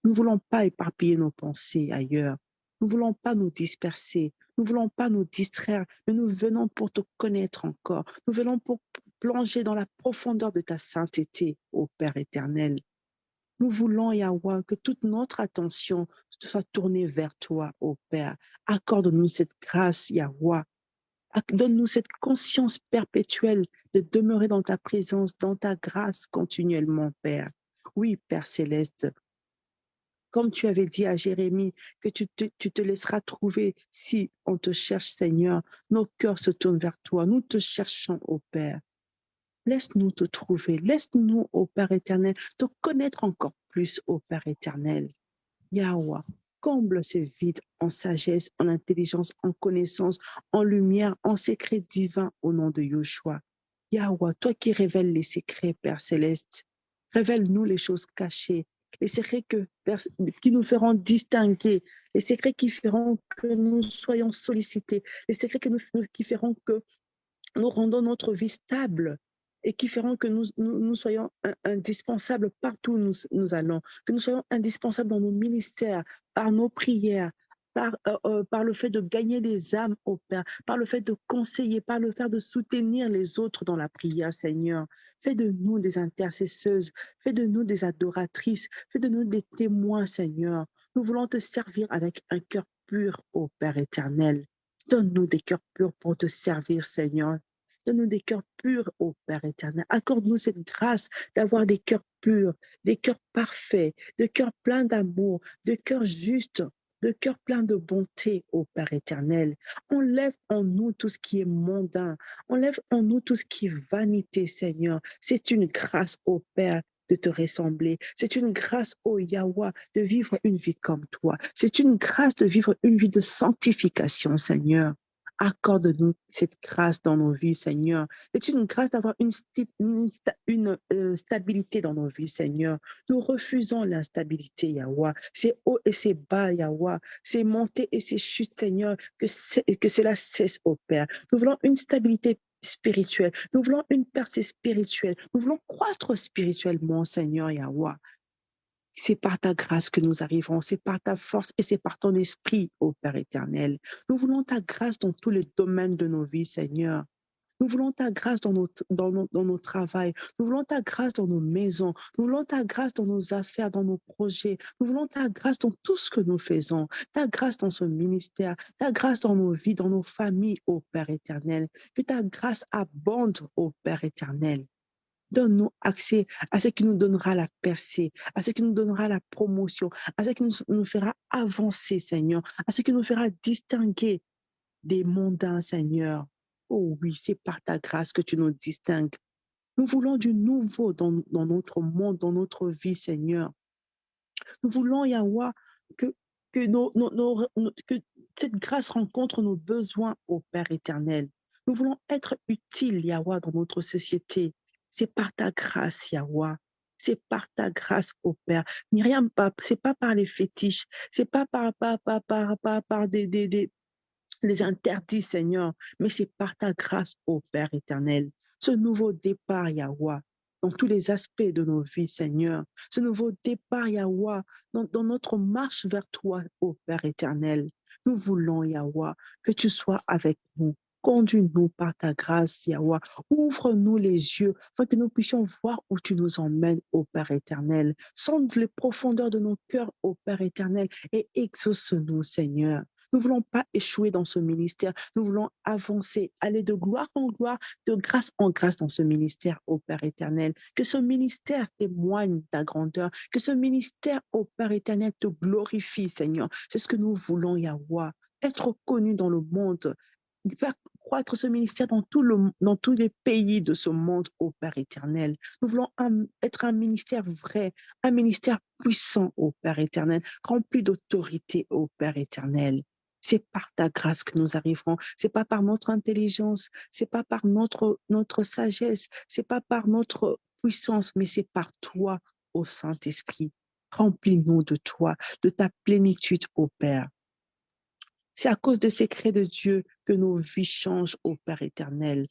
nous ne voulons pas éparpiller nos pensées ailleurs. Nous ne voulons pas nous disperser. Nous ne voulons pas nous distraire, mais nous venons pour te connaître encore. Nous venons pour plonger dans la profondeur de ta sainteté, ô Père éternel. Nous voulons, Yahweh, que toute notre attention soit tournée vers toi, ô Père. Accorde-nous cette grâce, Yahweh. Donne-nous cette conscience perpétuelle de demeurer dans ta présence, dans ta grâce continuellement, Père. Oui, Père céleste, comme tu avais dit à Jérémie, que tu te laisseras trouver si on te cherche, Seigneur. Nos cœurs se tournent vers toi. Nous te cherchons, ô Père. Laisse-nous te trouver. Laisse-nous, ô Père éternel, te connaître encore plus, ô Père éternel. Yahweh, comble ce vide en sagesse, en intelligence, en connaissance, en lumière, en secret divin au nom de Yeshua. Yahweh, toi qui révèles les secrets, Père céleste, révèle-nous les choses cachées, les secrets qui nous feront distinguer, les secrets qui feront que nous soyons sollicités, les secrets qui feront que nous rendons notre vie stable et qui feront que nous soyons indispensables partout où nous allons, que nous soyons indispensables dans nos ministères, par nos prières, par le fait de gagner des âmes au Père, par le fait de conseiller, par le fait de soutenir les autres dans la prière, Seigneur. Fais de nous des intercesseuses, fais de nous des adoratrices, fais de nous des témoins, Seigneur. Nous voulons te servir avec un cœur pur, ô Père éternel. Donne-nous des cœurs purs pour te servir, Seigneur. Donne-nous des cœurs purs, ô Père éternel. Accorde-nous cette grâce d'avoir des cœurs purs, des cœurs parfaits, des cœurs pleins d'amour, des cœurs justes, de cœur plein de bonté, ô Père éternel. Enlève en nous tout ce qui est mondain. Enlève en nous tout ce qui est vanité, Seigneur. C'est une grâce, ô Père, de te ressembler. C'est une grâce, ô Yahweh, de vivre une vie comme toi. C'est une grâce de vivre une vie de sanctification, Seigneur. Accorde-nous cette grâce dans nos vies, Seigneur. C'est une grâce d'avoir une stabilité dans nos vies, Seigneur. Nous refusons l'instabilité, Yahweh. C'est haut et c'est bas, Yahweh. C'est montée et c'est chute, Seigneur. Que cela cesse, ô Père. Nous voulons une stabilité spirituelle. Nous voulons une percée spirituelle. Nous voulons croître spirituellement, Seigneur, Yahweh. C'est par ta grâce que nous arrivons, c'est par ta force et c'est par ton esprit, ô Père éternel. Nous voulons ta grâce dans tous les domaines de nos vies, Seigneur. Nous voulons ta grâce dans nos travails. Nous voulons ta grâce dans nos maisons. Nous voulons ta grâce dans nos affaires, dans nos projets. Nous voulons ta grâce dans tout ce que nous faisons. Ta grâce dans ce ministère. Ta grâce dans nos vies, dans nos familles, ô Père éternel. Que ta grâce abonde, ô Père éternel. Donne-nous accès à ce qui nous donnera la percée, à ce qui nous donnera la promotion, à ce qui nous fera avancer, Seigneur, à ce qui nous fera distinguer des mondains, Seigneur. Oh oui, c'est par ta grâce que tu nous distingues. Nous voulons du nouveau dans notre monde, dans notre vie, Seigneur. Nous voulons, Yahweh, que cette grâce rencontre nos besoins, ô Père éternel. Nous voulons être utiles, Yahweh, dans notre société. C'est par ta grâce, Yahweh. C'est par ta grâce, ô Père. Ni rien pas, c'est pas par les fétiches, c'est pas par les interdits, Seigneur, mais c'est par ta grâce, ô Père éternel. Ce nouveau départ, Yahweh, dans tous les aspects de nos vies, Seigneur. Ce nouveau départ, Yahweh, dans notre marche vers toi, ô Père éternel. Nous voulons, Yahweh, que tu sois avec nous. Conduis-nous par ta grâce, Yahweh. Ouvre-nous les yeux afin que nous puissions voir où tu nous emmènes, ô Père éternel. Sonde les profondeurs de nos cœurs, ô Père éternel, et exauce-nous, Seigneur. Nous ne voulons pas échouer dans ce ministère. Nous voulons avancer, aller de gloire en gloire, de grâce en grâce dans ce ministère, ô Père éternel. Que ce ministère témoigne ta grandeur. Que ce ministère, ô Père éternel, te glorifie, Seigneur. C'est ce que nous voulons, Yahweh. Être connu dans le monde. Faire croître ce ministère dans tous les pays de ce monde, ô Père éternel. Nous voulons être un ministère vrai, un ministère puissant, ô Père éternel, rempli d'autorité, ô Père éternel. C'est par ta grâce que nous arriverons. C'est pas par notre intelligence, c'est pas par notre sagesse, c'est pas par notre puissance, mais c'est par toi, ô Saint-Esprit. Remplis-nous de toi, de ta plénitude, ô Père. C'est à cause de ces secrets de Dieu que nos vies changent, ô Père éternel.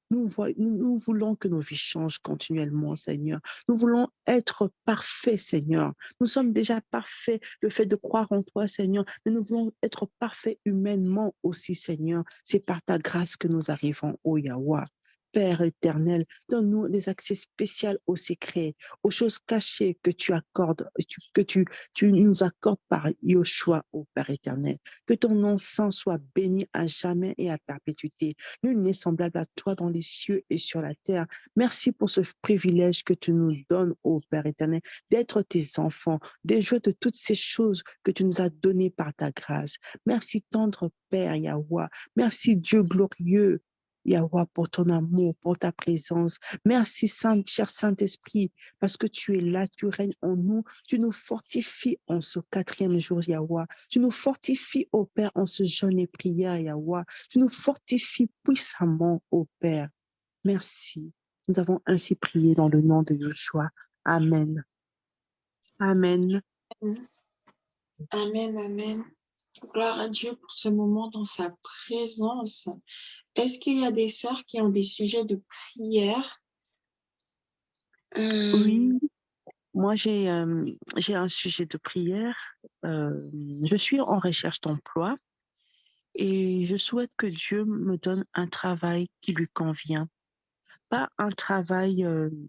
Nous voulons que nos vies changent continuellement, Seigneur. Nous voulons être parfaits, Seigneur. Nous sommes déjà parfaits, le fait de croire en toi, Seigneur, mais nous voulons être parfaits humainement aussi, Seigneur. C'est par ta grâce que nous arrivons, ô Yahweh. Père éternel, donne-nous des accès spéciaux aux secrets, aux choses cachées que tu accordes, que tu nous accordes par Yoshua, ô Père éternel. Que ton nom saint soit béni à jamais et à perpétuité. Nul n'est semblable à toi dans les cieux et sur la terre. Merci pour ce privilège que tu nous donnes, ô Père éternel, d'être tes enfants, de jouer de toutes ces choses que tu nous as données par ta grâce. Merci tendre Père Yahweh. Merci Dieu glorieux. Yahweh, pour ton amour, pour ta présence. Merci, cher Saint-Esprit, parce que tu es là, tu règnes en nous, tu nous fortifies en ce 4e jour, Yahweh. Tu nous fortifies, ô Père, en ce jeûne et prière, Yahweh. Tu nous fortifies puissamment, ô Père. Merci. Nous avons ainsi prié dans le nom de Yeshua. Amen. Amen. Amen, amen. Gloire à Dieu pour ce moment dans sa présence. Est-ce qu'il y a des sœurs qui ont des sujets de prière Oui, moi j'ai un sujet de prière. Je suis en recherche d'emploi et je souhaite que Dieu me donne un travail qui lui convient. Pas un travail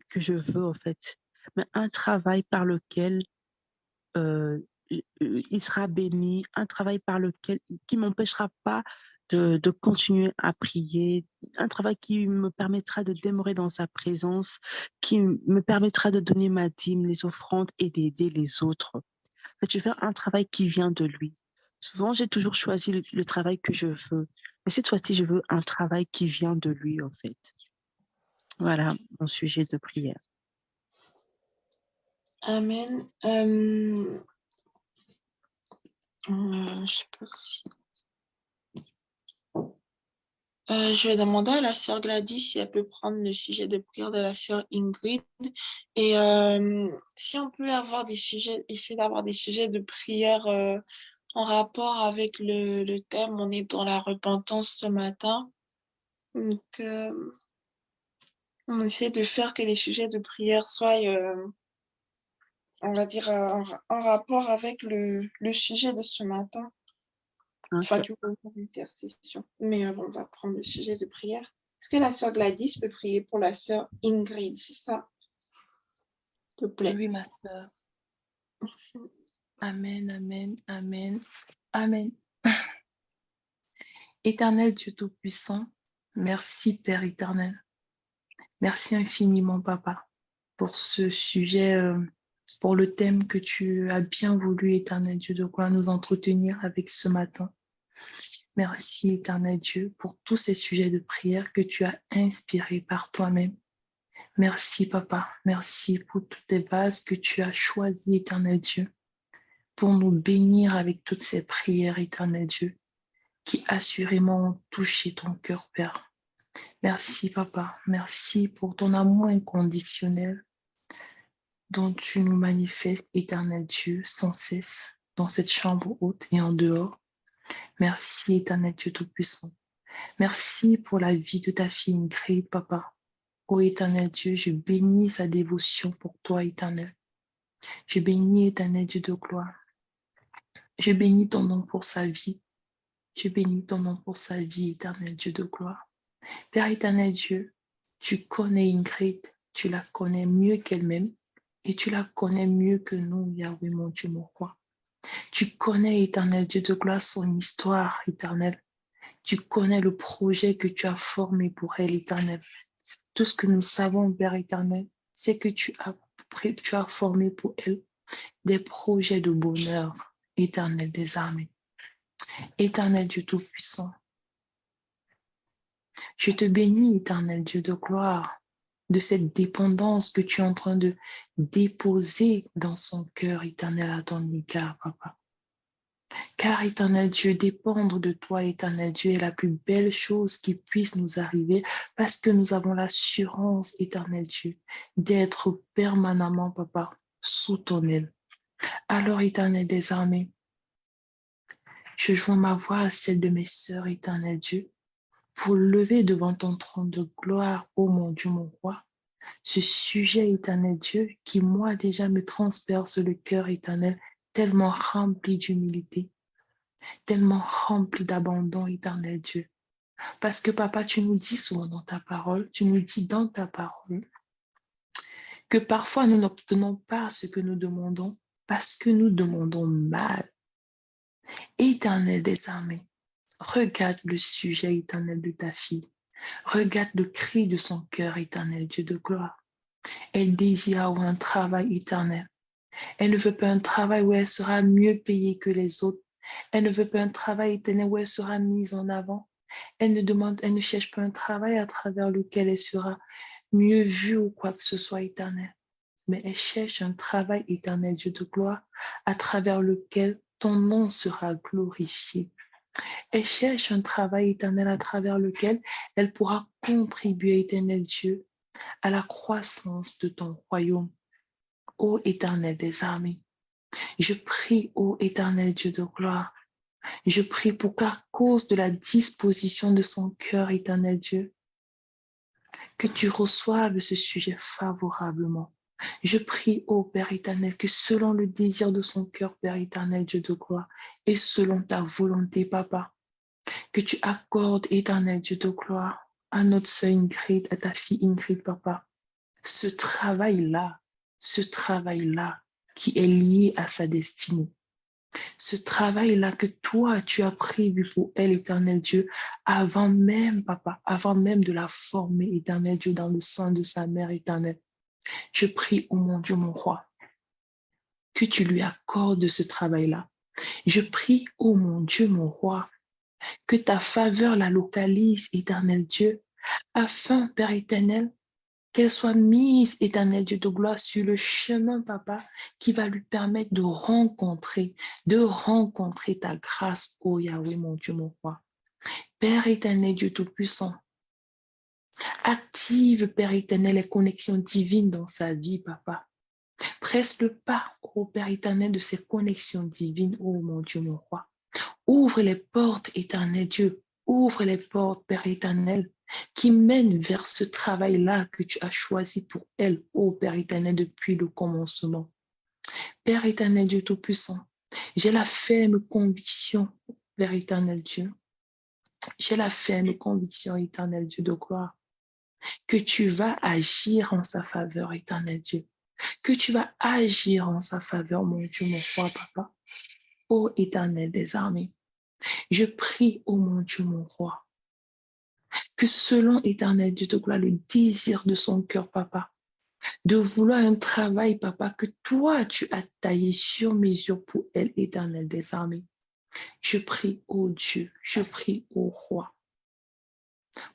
que je veux en fait, mais un travail par lequel euh, il sera béni, un travail par lequel qui m'empêchera pas de continuer à prier, un travail qui me permettra de demeurer dans sa présence, qui me permettra de donner ma dîme, les offrandes et d'aider les autres. En fait, je veux un travail qui vient de lui. Souvent, j'ai toujours choisi le travail que je veux. Mais cette fois-ci, je veux un travail qui vient de lui, en fait. Voilà mon sujet de prière. Amen. Je sais pas si... je vais demander à la sœur Gladys si elle peut prendre le sujet de prière de la sœur Ingrid. Et si on peut avoir des sujets, essayer d'avoir des sujets de prière en rapport avec le thème, on est dans la repentance ce matin. Donc, on essaie de faire que les sujets de prière soient, on va dire, en rapport avec le sujet de ce matin. Enfin, Okay. du concours d'intercession. Mais on va prendre le sujet de prière. Est-ce que la sœur Gladys peut prier pour la sœur Ingrid, c'est ça? S'il te plaît. Oui, ma sœur. Merci. Amen, amen, amen, amen. Éternel Dieu Tout-Puissant, merci Père éternel. Merci infiniment, Papa, pour ce sujet, pour le thème que tu as bien voulu, Éternel Dieu, de quoi nous entretenir avec ce matin. Merci, Éternel Dieu, pour tous ces sujets de prière que tu as inspirés par toi-même. Merci, Papa. Merci pour toutes les bases que tu as choisies, Éternel Dieu, pour nous bénir avec toutes ces prières, Éternel Dieu, qui assurément ont touché ton cœur, Père. Merci, Papa. Merci pour ton amour inconditionnel dont tu nous manifestes, Éternel Dieu, sans cesse, dans cette chambre haute et en dehors. Merci, Éternel Dieu Tout-Puissant. Merci pour la vie de ta fille Ingrid, Papa. Ô Éternel Dieu, je bénis sa dévotion pour toi, Éternel. Je bénis, Éternel Dieu de gloire. Je bénis ton nom pour sa vie. Je bénis ton nom pour sa vie, Éternel Dieu de gloire. Père éternel Dieu, tu connais Ingrid, tu la connais mieux qu'elle-même et tu la connais mieux que nous, Yahweh, mon Dieu, mon roi. Tu connais, Éternel Dieu de gloire, son histoire, Éternel. Tu connais le projet que tu as formé pour elle, Éternel. Tout ce que nous savons, Père éternel, c'est que tu as formé pour elle des projets de bonheur, Éternel des armées. Éternel Dieu Tout-Puissant, je te bénis, Éternel Dieu de gloire, de cette dépendance que tu es en train de déposer dans son cœur, Éternel, à ton égard, Papa. Car, Éternel Dieu, dépendre de toi, Éternel Dieu, est la plus belle chose qui puisse nous arriver parce que nous avons l'assurance, Éternel Dieu, d'être permanemment, Papa, sous ton aile. Alors, Éternel des armées, je joins ma voix à celle de mes sœurs, Éternel Dieu, pour lever devant ton trône de gloire, ô mon Dieu, mon roi, ce sujet, Éternel Dieu, qui moi déjà me transperce le cœur, Éternel, tellement rempli d'humilité, tellement rempli d'abandon, Éternel Dieu. Parce que, Papa, tu nous dis souvent dans ta parole, tu nous dis dans ta parole, que parfois nous n'obtenons pas ce que nous demandons parce que nous demandons mal. Éternel des armées, regarde le sujet, Éternel, de ta fille. Regarde le cri de son cœur, Éternel Dieu de gloire. Elle désire avoir un travail éternel. Elle ne veut pas un travail où elle sera mieux payée que les autres. Elle ne veut pas un travail éternel où elle sera mise en avant. Elle ne cherche pas un travail à travers lequel elle sera mieux vue ou quoi que ce soit éternel. Mais elle cherche un travail éternel, Dieu de gloire, à travers lequel ton nom sera glorifié. Elle cherche un travail éternel à travers lequel elle pourra contribuer, éternel Dieu, à la croissance de ton royaume. Ô éternel des armées, je prie, ô éternel Dieu de gloire, je prie pour qu'à cause de la disposition de son cœur, éternel Dieu, que tu reçoives ce sujet favorablement. Je prie, ô Père éternel, que selon le désir de son cœur, Père éternel, Dieu de gloire, et selon ta volonté, Papa, que tu accordes, éternel Dieu de gloire, à notre sœur Ingrid, à ta fille Ingrid, Papa, ce travail-là qui est lié à sa destinée. Ce travail-là que toi, tu as prévu pour elle, éternel Dieu, avant même, Papa, avant même de la former, éternel Dieu, dans le sein de sa mère éternelle. Je prie, ô mon Dieu, mon roi, que tu lui accordes ce travail-là. Je prie, ô mon Dieu, mon roi, que ta faveur la localise, éternel Dieu, afin, Père éternel, qu'elle soit mise, éternel Dieu de gloire, sur le chemin, Papa, qui va lui permettre de rencontrer ta grâce, ô Yahweh, mon Dieu, mon roi. Père éternel, Dieu Tout-Puissant, active, Père éternel, les connexions divines dans sa vie, Papa. Presse le pas, ô Père éternel, de ces connexions divines, ô mon Dieu, mon roi. Ouvre les portes, éternel Dieu. Ouvre les portes, Père éternel, qui mènent vers ce travail-là que tu as choisi pour elle, ô Père éternel, depuis le commencement. Père éternel Dieu Tout-Puissant, j'ai la ferme conviction, Père éternel Dieu, j'ai la ferme conviction, éternel Dieu de gloire, que tu vas agir en sa faveur, éternel Dieu, que tu vas agir en sa faveur, mon Dieu, mon roi, Papa, ô éternel des armées. Je prie, ô mon Dieu, mon roi, que selon éternel Dieu de gloire, le désir de son cœur, Papa, de vouloir un travail, Papa, que toi, tu as taillé sur mesure pour elle, éternel des armées. Je prie, ô Dieu, je prie, ô roi,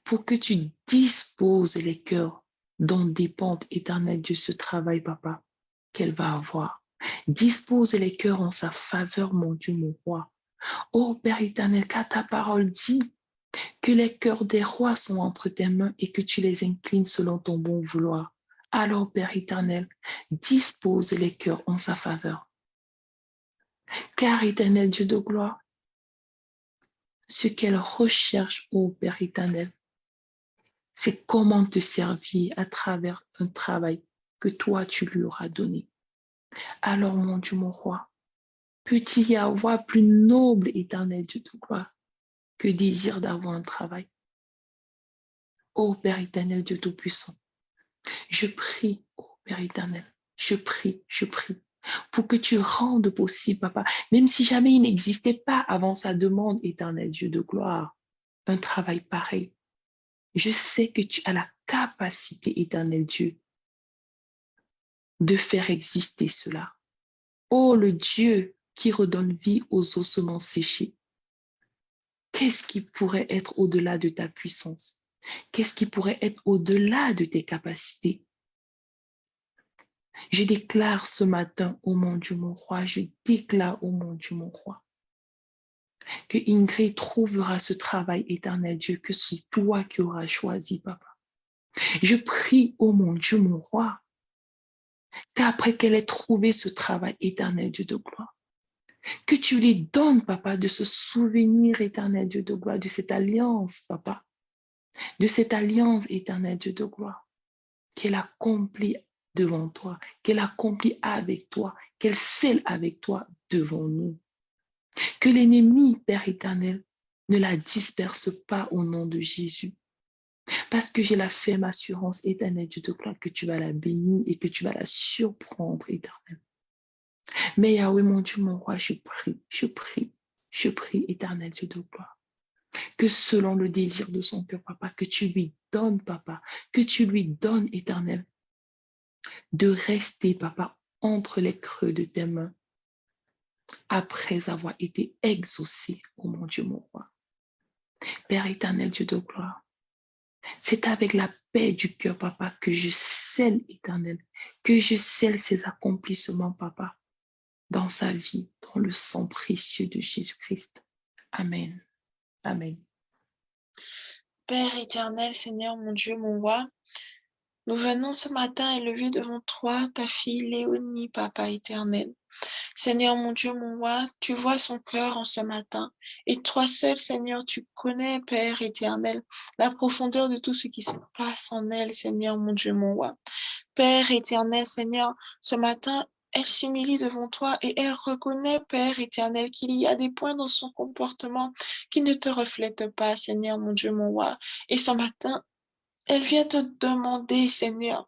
pour que tu disposes les cœurs dont dépend, éternel Dieu, ce travail, Papa, qu'elle va avoir. Dispose les cœurs en sa faveur, mon Dieu, mon roi. Ô Père éternel, car ta parole dit que les cœurs des rois sont entre tes mains et que tu les inclines selon ton bon vouloir. Alors, Père éternel, dispose les cœurs en sa faveur. Car, éternel Dieu de gloire, ce qu'elle recherche, ô Père éternel, c'est comment te servir à travers un travail que toi, tu lui auras donné. Alors, mon Dieu, mon roi, peut-il y avoir plus noble, éternel Dieu de gloire, que désir d'avoir un travail? Ô Père éternel, Dieu Tout-Puissant, je prie, ô Père éternel, je prie, pour que tu rendes possible, Papa, même si jamais il n'existait pas avant sa demande, éternel Dieu de gloire, un travail pareil. Je sais que tu as la capacité, éternel Dieu, de faire exister cela. Oh, le Dieu qui redonne vie aux ossements séchés. Qu'est-ce qui pourrait être au-delà de ta puissance? Qu'est-ce qui pourrait être au-delà de tes capacités? Je déclare ce matin, ô mon Dieu, mon roi, je déclare, ô mon Dieu, mon roi, que Ingrid trouvera ce travail, éternel Dieu, que c'est toi qui auras choisi, Papa. Je prie, ô mon Dieu, mon roi, qu'après qu'elle ait trouvé ce travail, éternel Dieu de gloire, que tu lui donnes, Papa, de se souvenir, éternel Dieu de gloire, de cette alliance, Papa, de cette alliance, éternel Dieu de gloire, qu'elle accomplit devant toi, qu'elle accomplit avec toi, qu'elle scelle avec toi devant nous. Que l'ennemi, Père éternel, ne la disperse pas au nom de Jésus. Parce que j'ai la ferme assurance, éternel Dieu de gloire, que tu vas la bénir et que tu vas la surprendre, éternel. Mais Yahweh, mon Dieu, mon roi, je prie, éternel Dieu de gloire, que selon le désir de son cœur, Papa, que tu lui donnes, Papa, que tu lui donnes, éternel, de rester, Papa, entre les creux de tes mains, après avoir été exaucé, ô mon Dieu, mon roi. Père éternel, Dieu de gloire, c'est avec la paix du cœur, Papa, que je scelle, éternel, que je scelle ses accomplissements, Papa, dans sa vie, dans le sang précieux de Jésus-Christ. Amen. Amen. Père éternel, Seigneur, mon Dieu, mon roi, Nous venons ce matin élever devant toi ta fille Léonie, Papa éternel. Seigneur mon Dieu, mon roi, tu vois son cœur en ce matin. Et toi seul, Seigneur, tu connais, Père éternel, la profondeur de tout ce qui se passe en elle, Seigneur mon Dieu, mon roi. Père éternel, Seigneur, ce matin, elle s'humilie devant toi et elle reconnaît, Père éternel, qu'il y a des points dans son comportement qui ne te reflètent pas, Seigneur mon Dieu, mon roi. Et ce matin, elle vient te demander, Seigneur,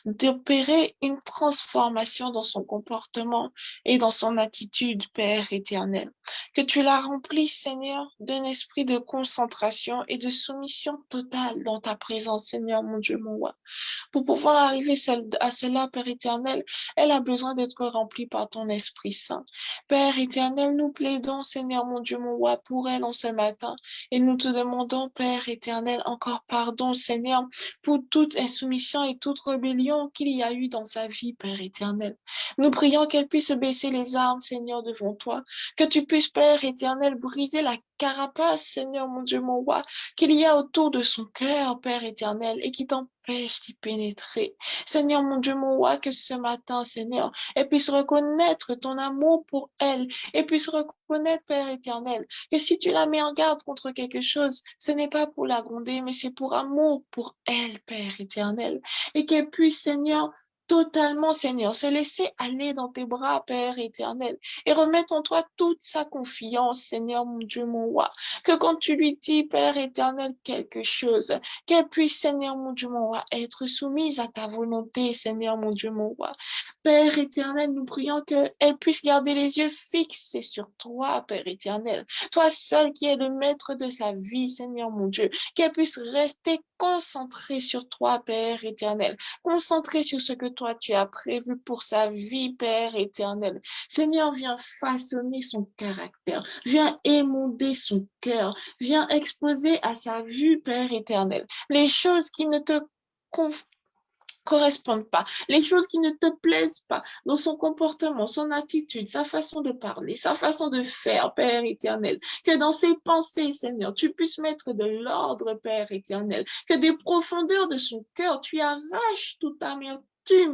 d'opérer une transformation dans son comportement et dans son attitude, Père éternel. Que tu la remplisses, Seigneur, d'un esprit de concentration et de soumission totale dans ta présence, Seigneur, mon Dieu, mon roi. Pour pouvoir arriver à cela, Père éternel, elle a besoin d'être remplie par ton Esprit Saint. Père éternel, nous plaidons, Seigneur, mon Dieu, mon roi, pour elle en ce matin. Et nous te demandons, Père éternel, encore pardon, Seigneur, pour toute insoumission et toute rébellion qu'il y a eu dans sa vie, Père éternel. Nous prions qu'elle puisse baisser les armes, Seigneur, devant toi. Que tu puisses, Père éternel, briser la carapace, Seigneur, mon Dieu, mon roi, qu'il y a autour de son cœur, Père éternel, et qui t'empêche d'y pénétrer. Seigneur, mon Dieu, mon roi, que ce matin, Seigneur, elle puisse reconnaître ton amour pour elle, et puisse reconnaître, Père éternel, que si tu la mets en garde contre quelque chose, ce n'est pas pour la gronder, mais c'est pour amour pour elle, Père éternel, et qu'elle puisse, Seigneur, totalement, Seigneur, se laisser aller dans tes bras, Père éternel, et remettre en toi toute sa confiance, Seigneur, mon Dieu, mon roi. Que quand tu lui dis, Père éternel, quelque chose, qu'elle puisse, Seigneur, mon Dieu, mon roi, être soumise à ta volonté, Seigneur, mon Dieu, mon roi. Père éternel, nous prions qu'elle puisse garder les yeux fixés sur toi, Père éternel. Toi seul qui es le maître de sa vie, Seigneur, mon Dieu. Qu'elle puisse rester concentrée sur toi, Père éternel. Concentrée sur ce que toi tu as prévu pour sa vie, Père éternel. Seigneur, viens façonner son caractère, viens émonder son cœur, viens exposer à sa vue, Père éternel, les choses qui ne te correspondent pas, les choses qui ne te plaisent pas dans son comportement, son attitude, sa façon de parler, sa façon de faire, Père éternel. Que dans ses pensées, Seigneur, tu puisses mettre de l'ordre, Père éternel. Que des profondeurs de son cœur, tu arraches toute amertume,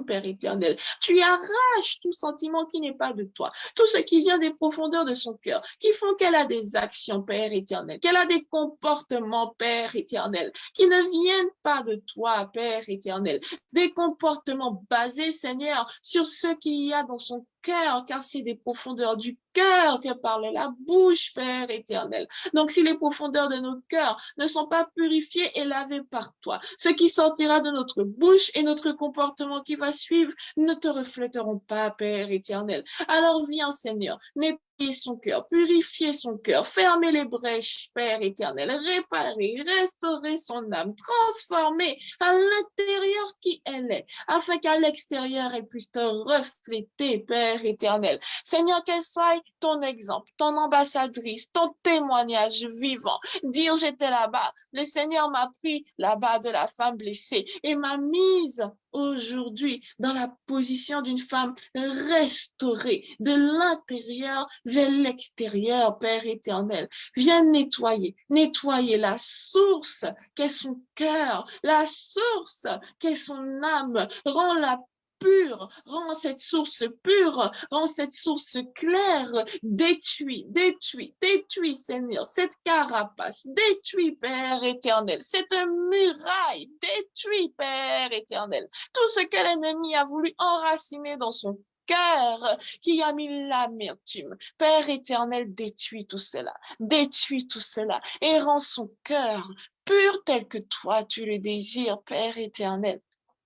Père éternel. Tu arraches tout sentiment qui n'est pas de toi. Tout ce qui vient des profondeurs de son cœur, qui font qu'elle a des actions, Père éternel, qu'elle a des comportements, Père éternel, qui ne viennent pas de toi, Père éternel. Des comportements basés, Seigneur, sur ce qu'il y a dans son cœur, car c'est des profondeurs du cœur que parle la bouche, Père éternel. Donc, si les profondeurs de nos cœurs ne sont pas purifiées et lavées par toi, ce qui sortira de notre bouche et notre comportement qui va suivre ne te reflèteront pas, Père éternel. Alors, viens, Seigneur, nettoyer son cœur, purifier son cœur, fermer les brèches, Père éternel, réparer, restaurer son âme, transformer à l'intérieur qui elle est, afin qu'à l'extérieur, elle puisse te refléter, Père éternel. Seigneur, qu'elle soit ton exemple, ton ambassadrice, ton témoignage vivant. Dire j'étais là-bas, le Seigneur m'a pris là-bas de la femme blessée et m'a mise aujourd'hui dans la position d'une femme restaurée de l'intérieur vers l'extérieur, Père éternel. Viens nettoyer la source qu'est son cœur, la source qu'est son âme. Rends-la pure, rends cette source pure, rends cette source claire, détruis, Seigneur, cette carapace, détruis, Père éternel, cette muraille, détruis, Père éternel, tout ce que l'ennemi a voulu enraciner dans son cœur, qui a mis l'amertume. Père éternel, détruis tout cela, et rends son cœur pur tel que toi tu le désires, Père éternel.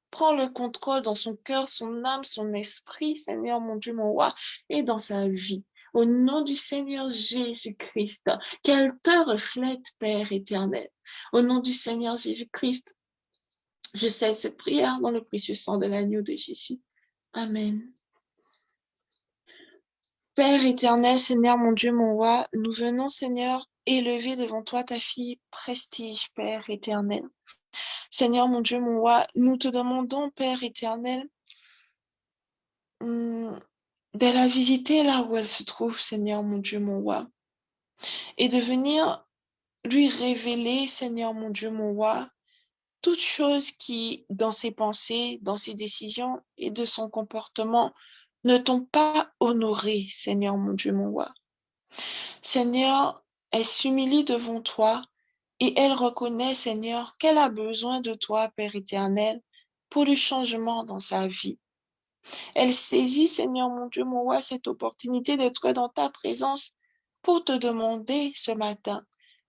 Prends le contrôle dans son cœur, son âme, son esprit, Seigneur, mon Dieu, mon roi, et dans sa vie. Au nom du Seigneur Jésus-Christ, qu'elle te reflète, Père éternel. Au nom du Seigneur Jésus-Christ, je scelle cette prière dans le précieux sang de l'agneau de Jésus. Amen. Père éternel, Seigneur, mon Dieu, mon roi, nous venons, Seigneur, élever devant toi ta fille Prestige, Père éternel. Seigneur, mon Dieu, mon roi, nous te demandons, Père éternel, de la visiter là où elle se trouve, Seigneur, mon Dieu, mon roi, et de venir lui révéler, Seigneur, mon Dieu, mon roi, toutes choses qui, dans ses pensées, dans ses décisions et de son comportement, ne t'ont pas honoré, Seigneur mon Dieu, mon roi. Seigneur, elle s'humilie devant toi et elle reconnaît, Seigneur, qu'elle a besoin de toi, Père éternel, pour le changement dans sa vie. Elle saisit, Seigneur mon Dieu, mon roi, cette opportunité d'être dans ta présence pour te demander ce matin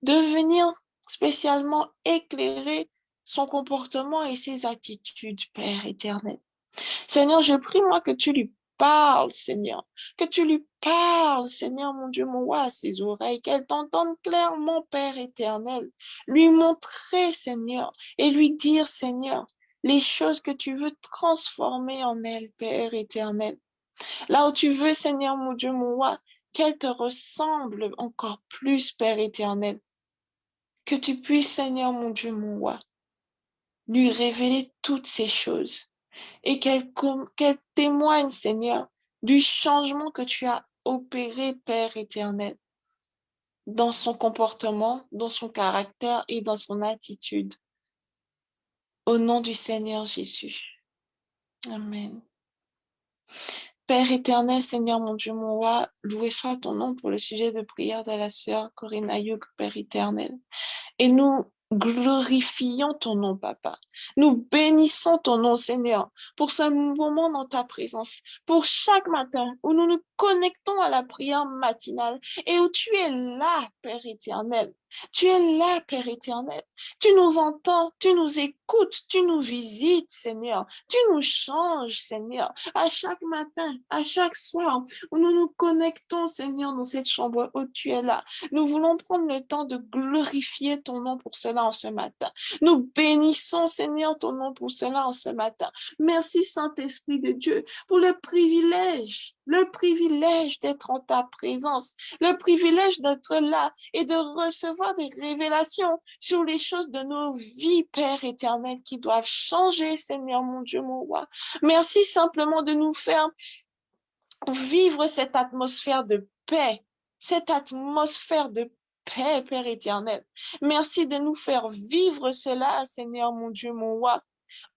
de venir spécialement éclairer son comportement et ses attitudes, Père éternel. Seigneur, je prie, moi, que tu lui parles, Seigneur, que tu lui parles, Seigneur, mon Dieu, mon roi, à ses oreilles, qu'elle t'entende clairement, Père éternel, lui montrer, Seigneur, et lui dire, Seigneur, les choses que tu veux transformer en elle, Père éternel. Là où tu veux, Seigneur, mon Dieu, mon roi, qu'elle te ressemble encore plus, Père éternel. Que tu puisses, Seigneur, mon Dieu, mon roi, lui révéler toutes ces choses et qu'elle témoigne, Seigneur, du changement que tu as opéré, Père éternel, dans son comportement, dans son caractère et dans son attitude. Au nom du Seigneur Jésus. Amen. Père éternel, Seigneur mon Dieu, mon roi, loué soit ton nom pour le sujet de prière de la sœur Corinne Ayuk, Père éternel. Et nous glorifions ton nom, Papa. Nous bénissons ton nom, Seigneur, pour ce moment dans ta présence, pour chaque matin où nous nous connectons à la prière matinale et où tu es là, Père éternel. Tu es là, Père éternel. Tu nous entends, tu nous écoutes, tu nous visites, Seigneur. Tu nous changes, Seigneur, à chaque matin, à chaque soir où nous nous connectons, Seigneur, dans cette chambre où tu es là. Nous voulons prendre le temps de glorifier ton nom pour cela en ce matin. Nous bénissons, Seigneur, ton nom pour cela en ce matin. Merci, Saint-Esprit de Dieu, pour le privilège d'être en ta présence, le privilège d'être là et de recevoir des révélations sur les choses de nos vies, Père éternel, qui doivent changer, Seigneur, mon Dieu, mon roi. Merci simplement de nous faire vivre cette atmosphère de paix, Père éternel. Merci de nous faire vivre cela, Seigneur, mon Dieu, mon roi.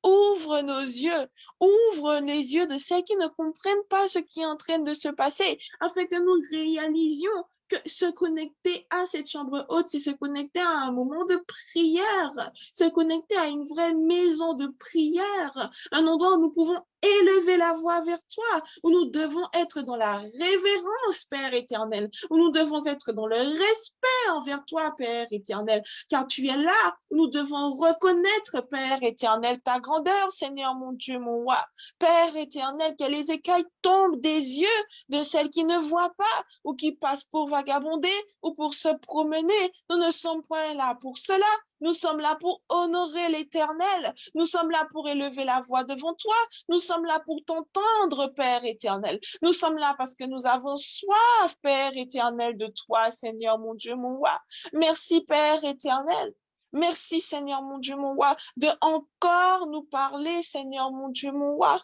Ouvre nos yeux, ouvre les yeux de celles qui ne comprennent pas ce qui est en train de se passer, afin que nous réalisions que se connecter à cette chambre haute, c'est se connecter à un moment de prière, se connecter à une vraie maison de prière, un endroit où nous pouvons élever la voix vers toi, où nous devons être dans la révérence, Père éternel, où nous devons être dans le respect envers toi, Père éternel, car tu es là où nous devons reconnaître, Père éternel, ta grandeur, Seigneur, mon Dieu, mon roi. Père éternel, que les écailles tombent des yeux de celles qui ne voient pas ou qui passent pour vagabonder ou pour se promener. Nous ne sommes pas là pour cela. Nous sommes là pour honorer l'Éternel. Nous sommes là pour élever la voix devant toi. Nous sommes là pour t'entendre, Père éternel. Nous sommes là parce que nous avons soif, Père éternel, de toi, Seigneur, mon Dieu, mon roi. Merci, Père éternel. Merci, Seigneur, mon Dieu, mon roi, de encore nous parler, Seigneur, mon Dieu, mon roi.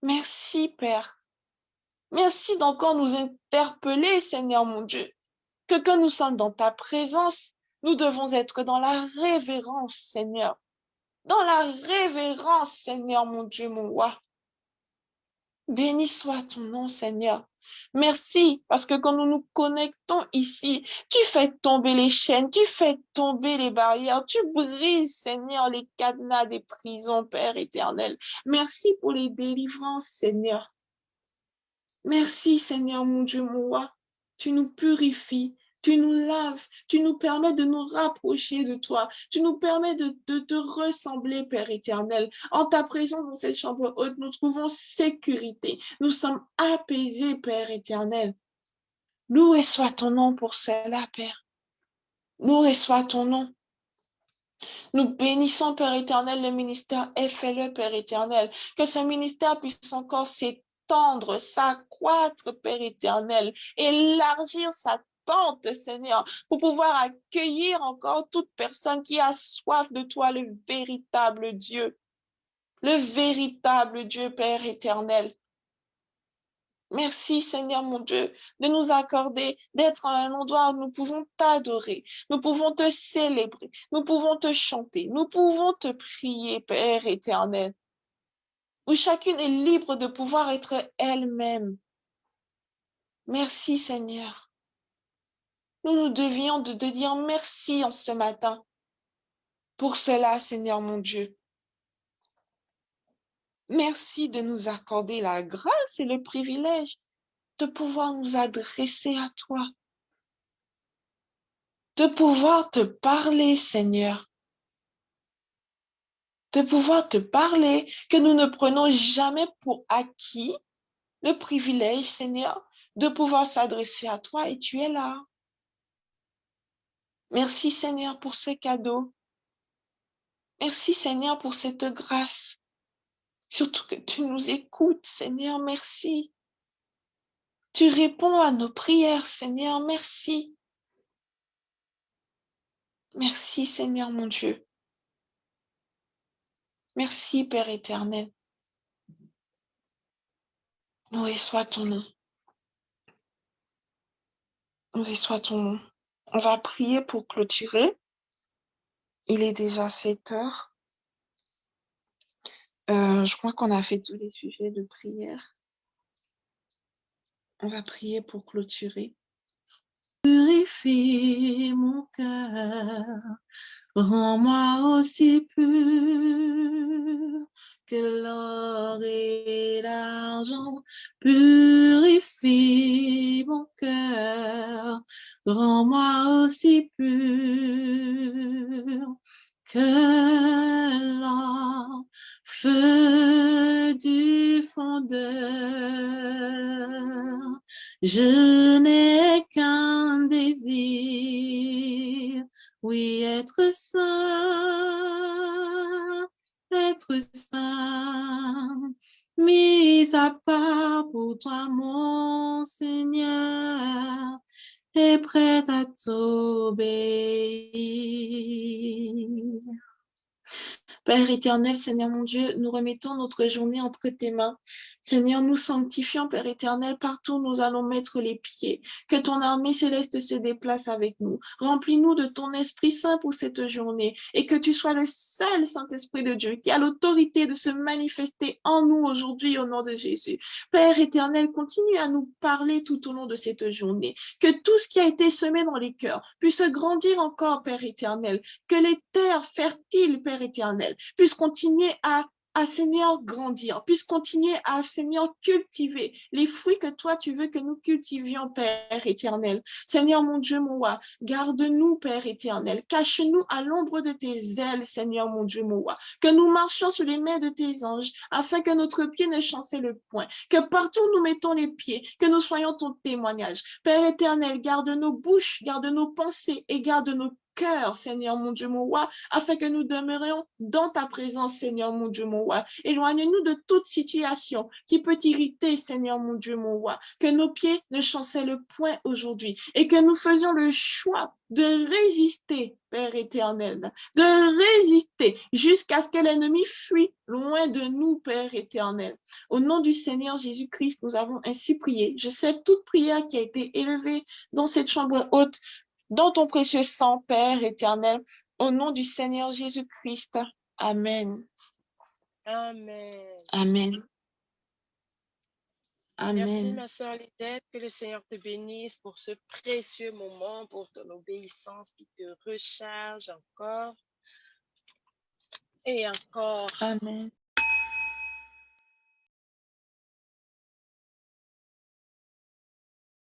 Merci, Père. Merci d'encore nous interpeller, Seigneur, mon Dieu, que quand nous sommes dans ta présence, nous devons être dans la révérence, Seigneur. Dans la révérence, Seigneur, mon Dieu, mon roi. Béni soit ton nom, Seigneur. Merci, parce que quand nous nous connectons ici, tu fais tomber les chaînes, tu fais tomber les barrières, tu brises, Seigneur, les cadenas des prisons, Père éternel. Merci pour les délivrances, Seigneur. Merci, Seigneur, mon Dieu, mon roi. Tu nous purifies, tu nous laves, tu nous permets de nous rapprocher de toi, tu nous permets de te ressembler, Père éternel. En ta présence dans cette chambre haute, nous trouvons sécurité. Nous sommes apaisés, Père éternel. Loué soit ton nom pour cela, Père. Loué soit ton nom. Nous bénissons, Père éternel, le ministère FLE, Père éternel. Que ce ministère puisse encore s'étendre, s'accroître, Père éternel, élargir sa tente, Seigneur, pour pouvoir accueillir encore toute personne qui a soif de toi, le véritable Dieu, Père éternel. Merci, Seigneur mon Dieu, de nous accorder d'être à un endroit où nous pouvons t'adorer, nous pouvons te célébrer, nous pouvons te chanter, nous pouvons te prier, Père éternel, où chacune est libre de pouvoir être elle-même. Merci, Seigneur. Nous devions de te dire merci en ce matin pour cela, Seigneur mon Dieu. Merci de nous accorder la grâce et le privilège de pouvoir nous adresser à toi, de pouvoir te parler, Seigneur, de pouvoir te parler, que nous ne prenons jamais pour acquis le privilège, Seigneur, de pouvoir s'adresser à toi et tu es là. Merci, Seigneur, pour ce cadeau. Merci, Seigneur, pour cette grâce. Surtout que tu nous écoutes, Seigneur, merci. Tu réponds à nos prières, Seigneur, merci. Merci, Seigneur mon Dieu. Merci, Père éternel. Loué soit ton nom. Loué soit ton nom. On va prier pour clôturer. Il est déjà 7 heures. Je crois qu'on a fait tous les sujets de prière. On va prier pour clôturer. Purifie mon cœur, rends-moi aussi pur que l'or et l'argent. Purifie mon cœur, rends-moi aussi pur que l'or, feu du fondeur. Je n'ai qu'un désir, oui, être saint, mis à part pour toi, mon Seigneur, et prêt à t'obéir. Père éternel, Seigneur mon Dieu, nous remettons notre journée entre tes mains. Seigneur, nous sanctifions, Père éternel, partout où nous allons mettre les pieds. Que ton armée céleste se déplace avec nous. Remplis-nous de ton Esprit Saint pour cette journée et que tu sois le seul Saint-Esprit de Dieu qui a l'autorité de se manifester en nous aujourd'hui au nom de Jésus. Père éternel, continue à nous parler tout au long de cette journée. Que tout ce qui a été semé dans les cœurs puisse grandir encore, Père éternel. Que les terres fertiles, Père éternel, puisse continuer à Seigneur grandir, puisse continuer à Seigneur cultiver les fruits que toi tu veux que nous cultivions, Père éternel. Seigneur mon Dieu, mon roi, garde-nous, Père éternel, cache-nous à l'ombre de tes ailes, Seigneur mon Dieu, mon roi, que nous marchions sur les mains de tes anges, afin que notre pied ne chancelle point, que partout où nous mettons les pieds, que nous soyons ton témoignage. Père éternel, garde nos bouches, garde nos pensées et garde nos cœur, Seigneur mon Dieu, mon roi, afin que nous demeurions dans ta présence, Seigneur mon Dieu, mon roi. Éloigne-nous de toute situation qui peut t'irriter, Seigneur mon Dieu, mon roi. Que nos pieds ne chancellent point aujourd'hui et que nous faisions le choix de résister, Père éternel, de résister jusqu'à ce que l'ennemi fuit loin de nous, Père éternel. Au nom du Seigneur Jésus-Christ, nous avons ainsi prié. Je sais toute prière qui a été élevée dans cette chambre haute, dans ton précieux sang, Père éternel, au nom du Seigneur Jésus-Christ. Amen. Amen. Amen. Amen. Merci, ma soeur Lisette. Que le Seigneur te bénisse pour ce précieux moment, pour ton obéissance qui te recharge encore et encore. Amen.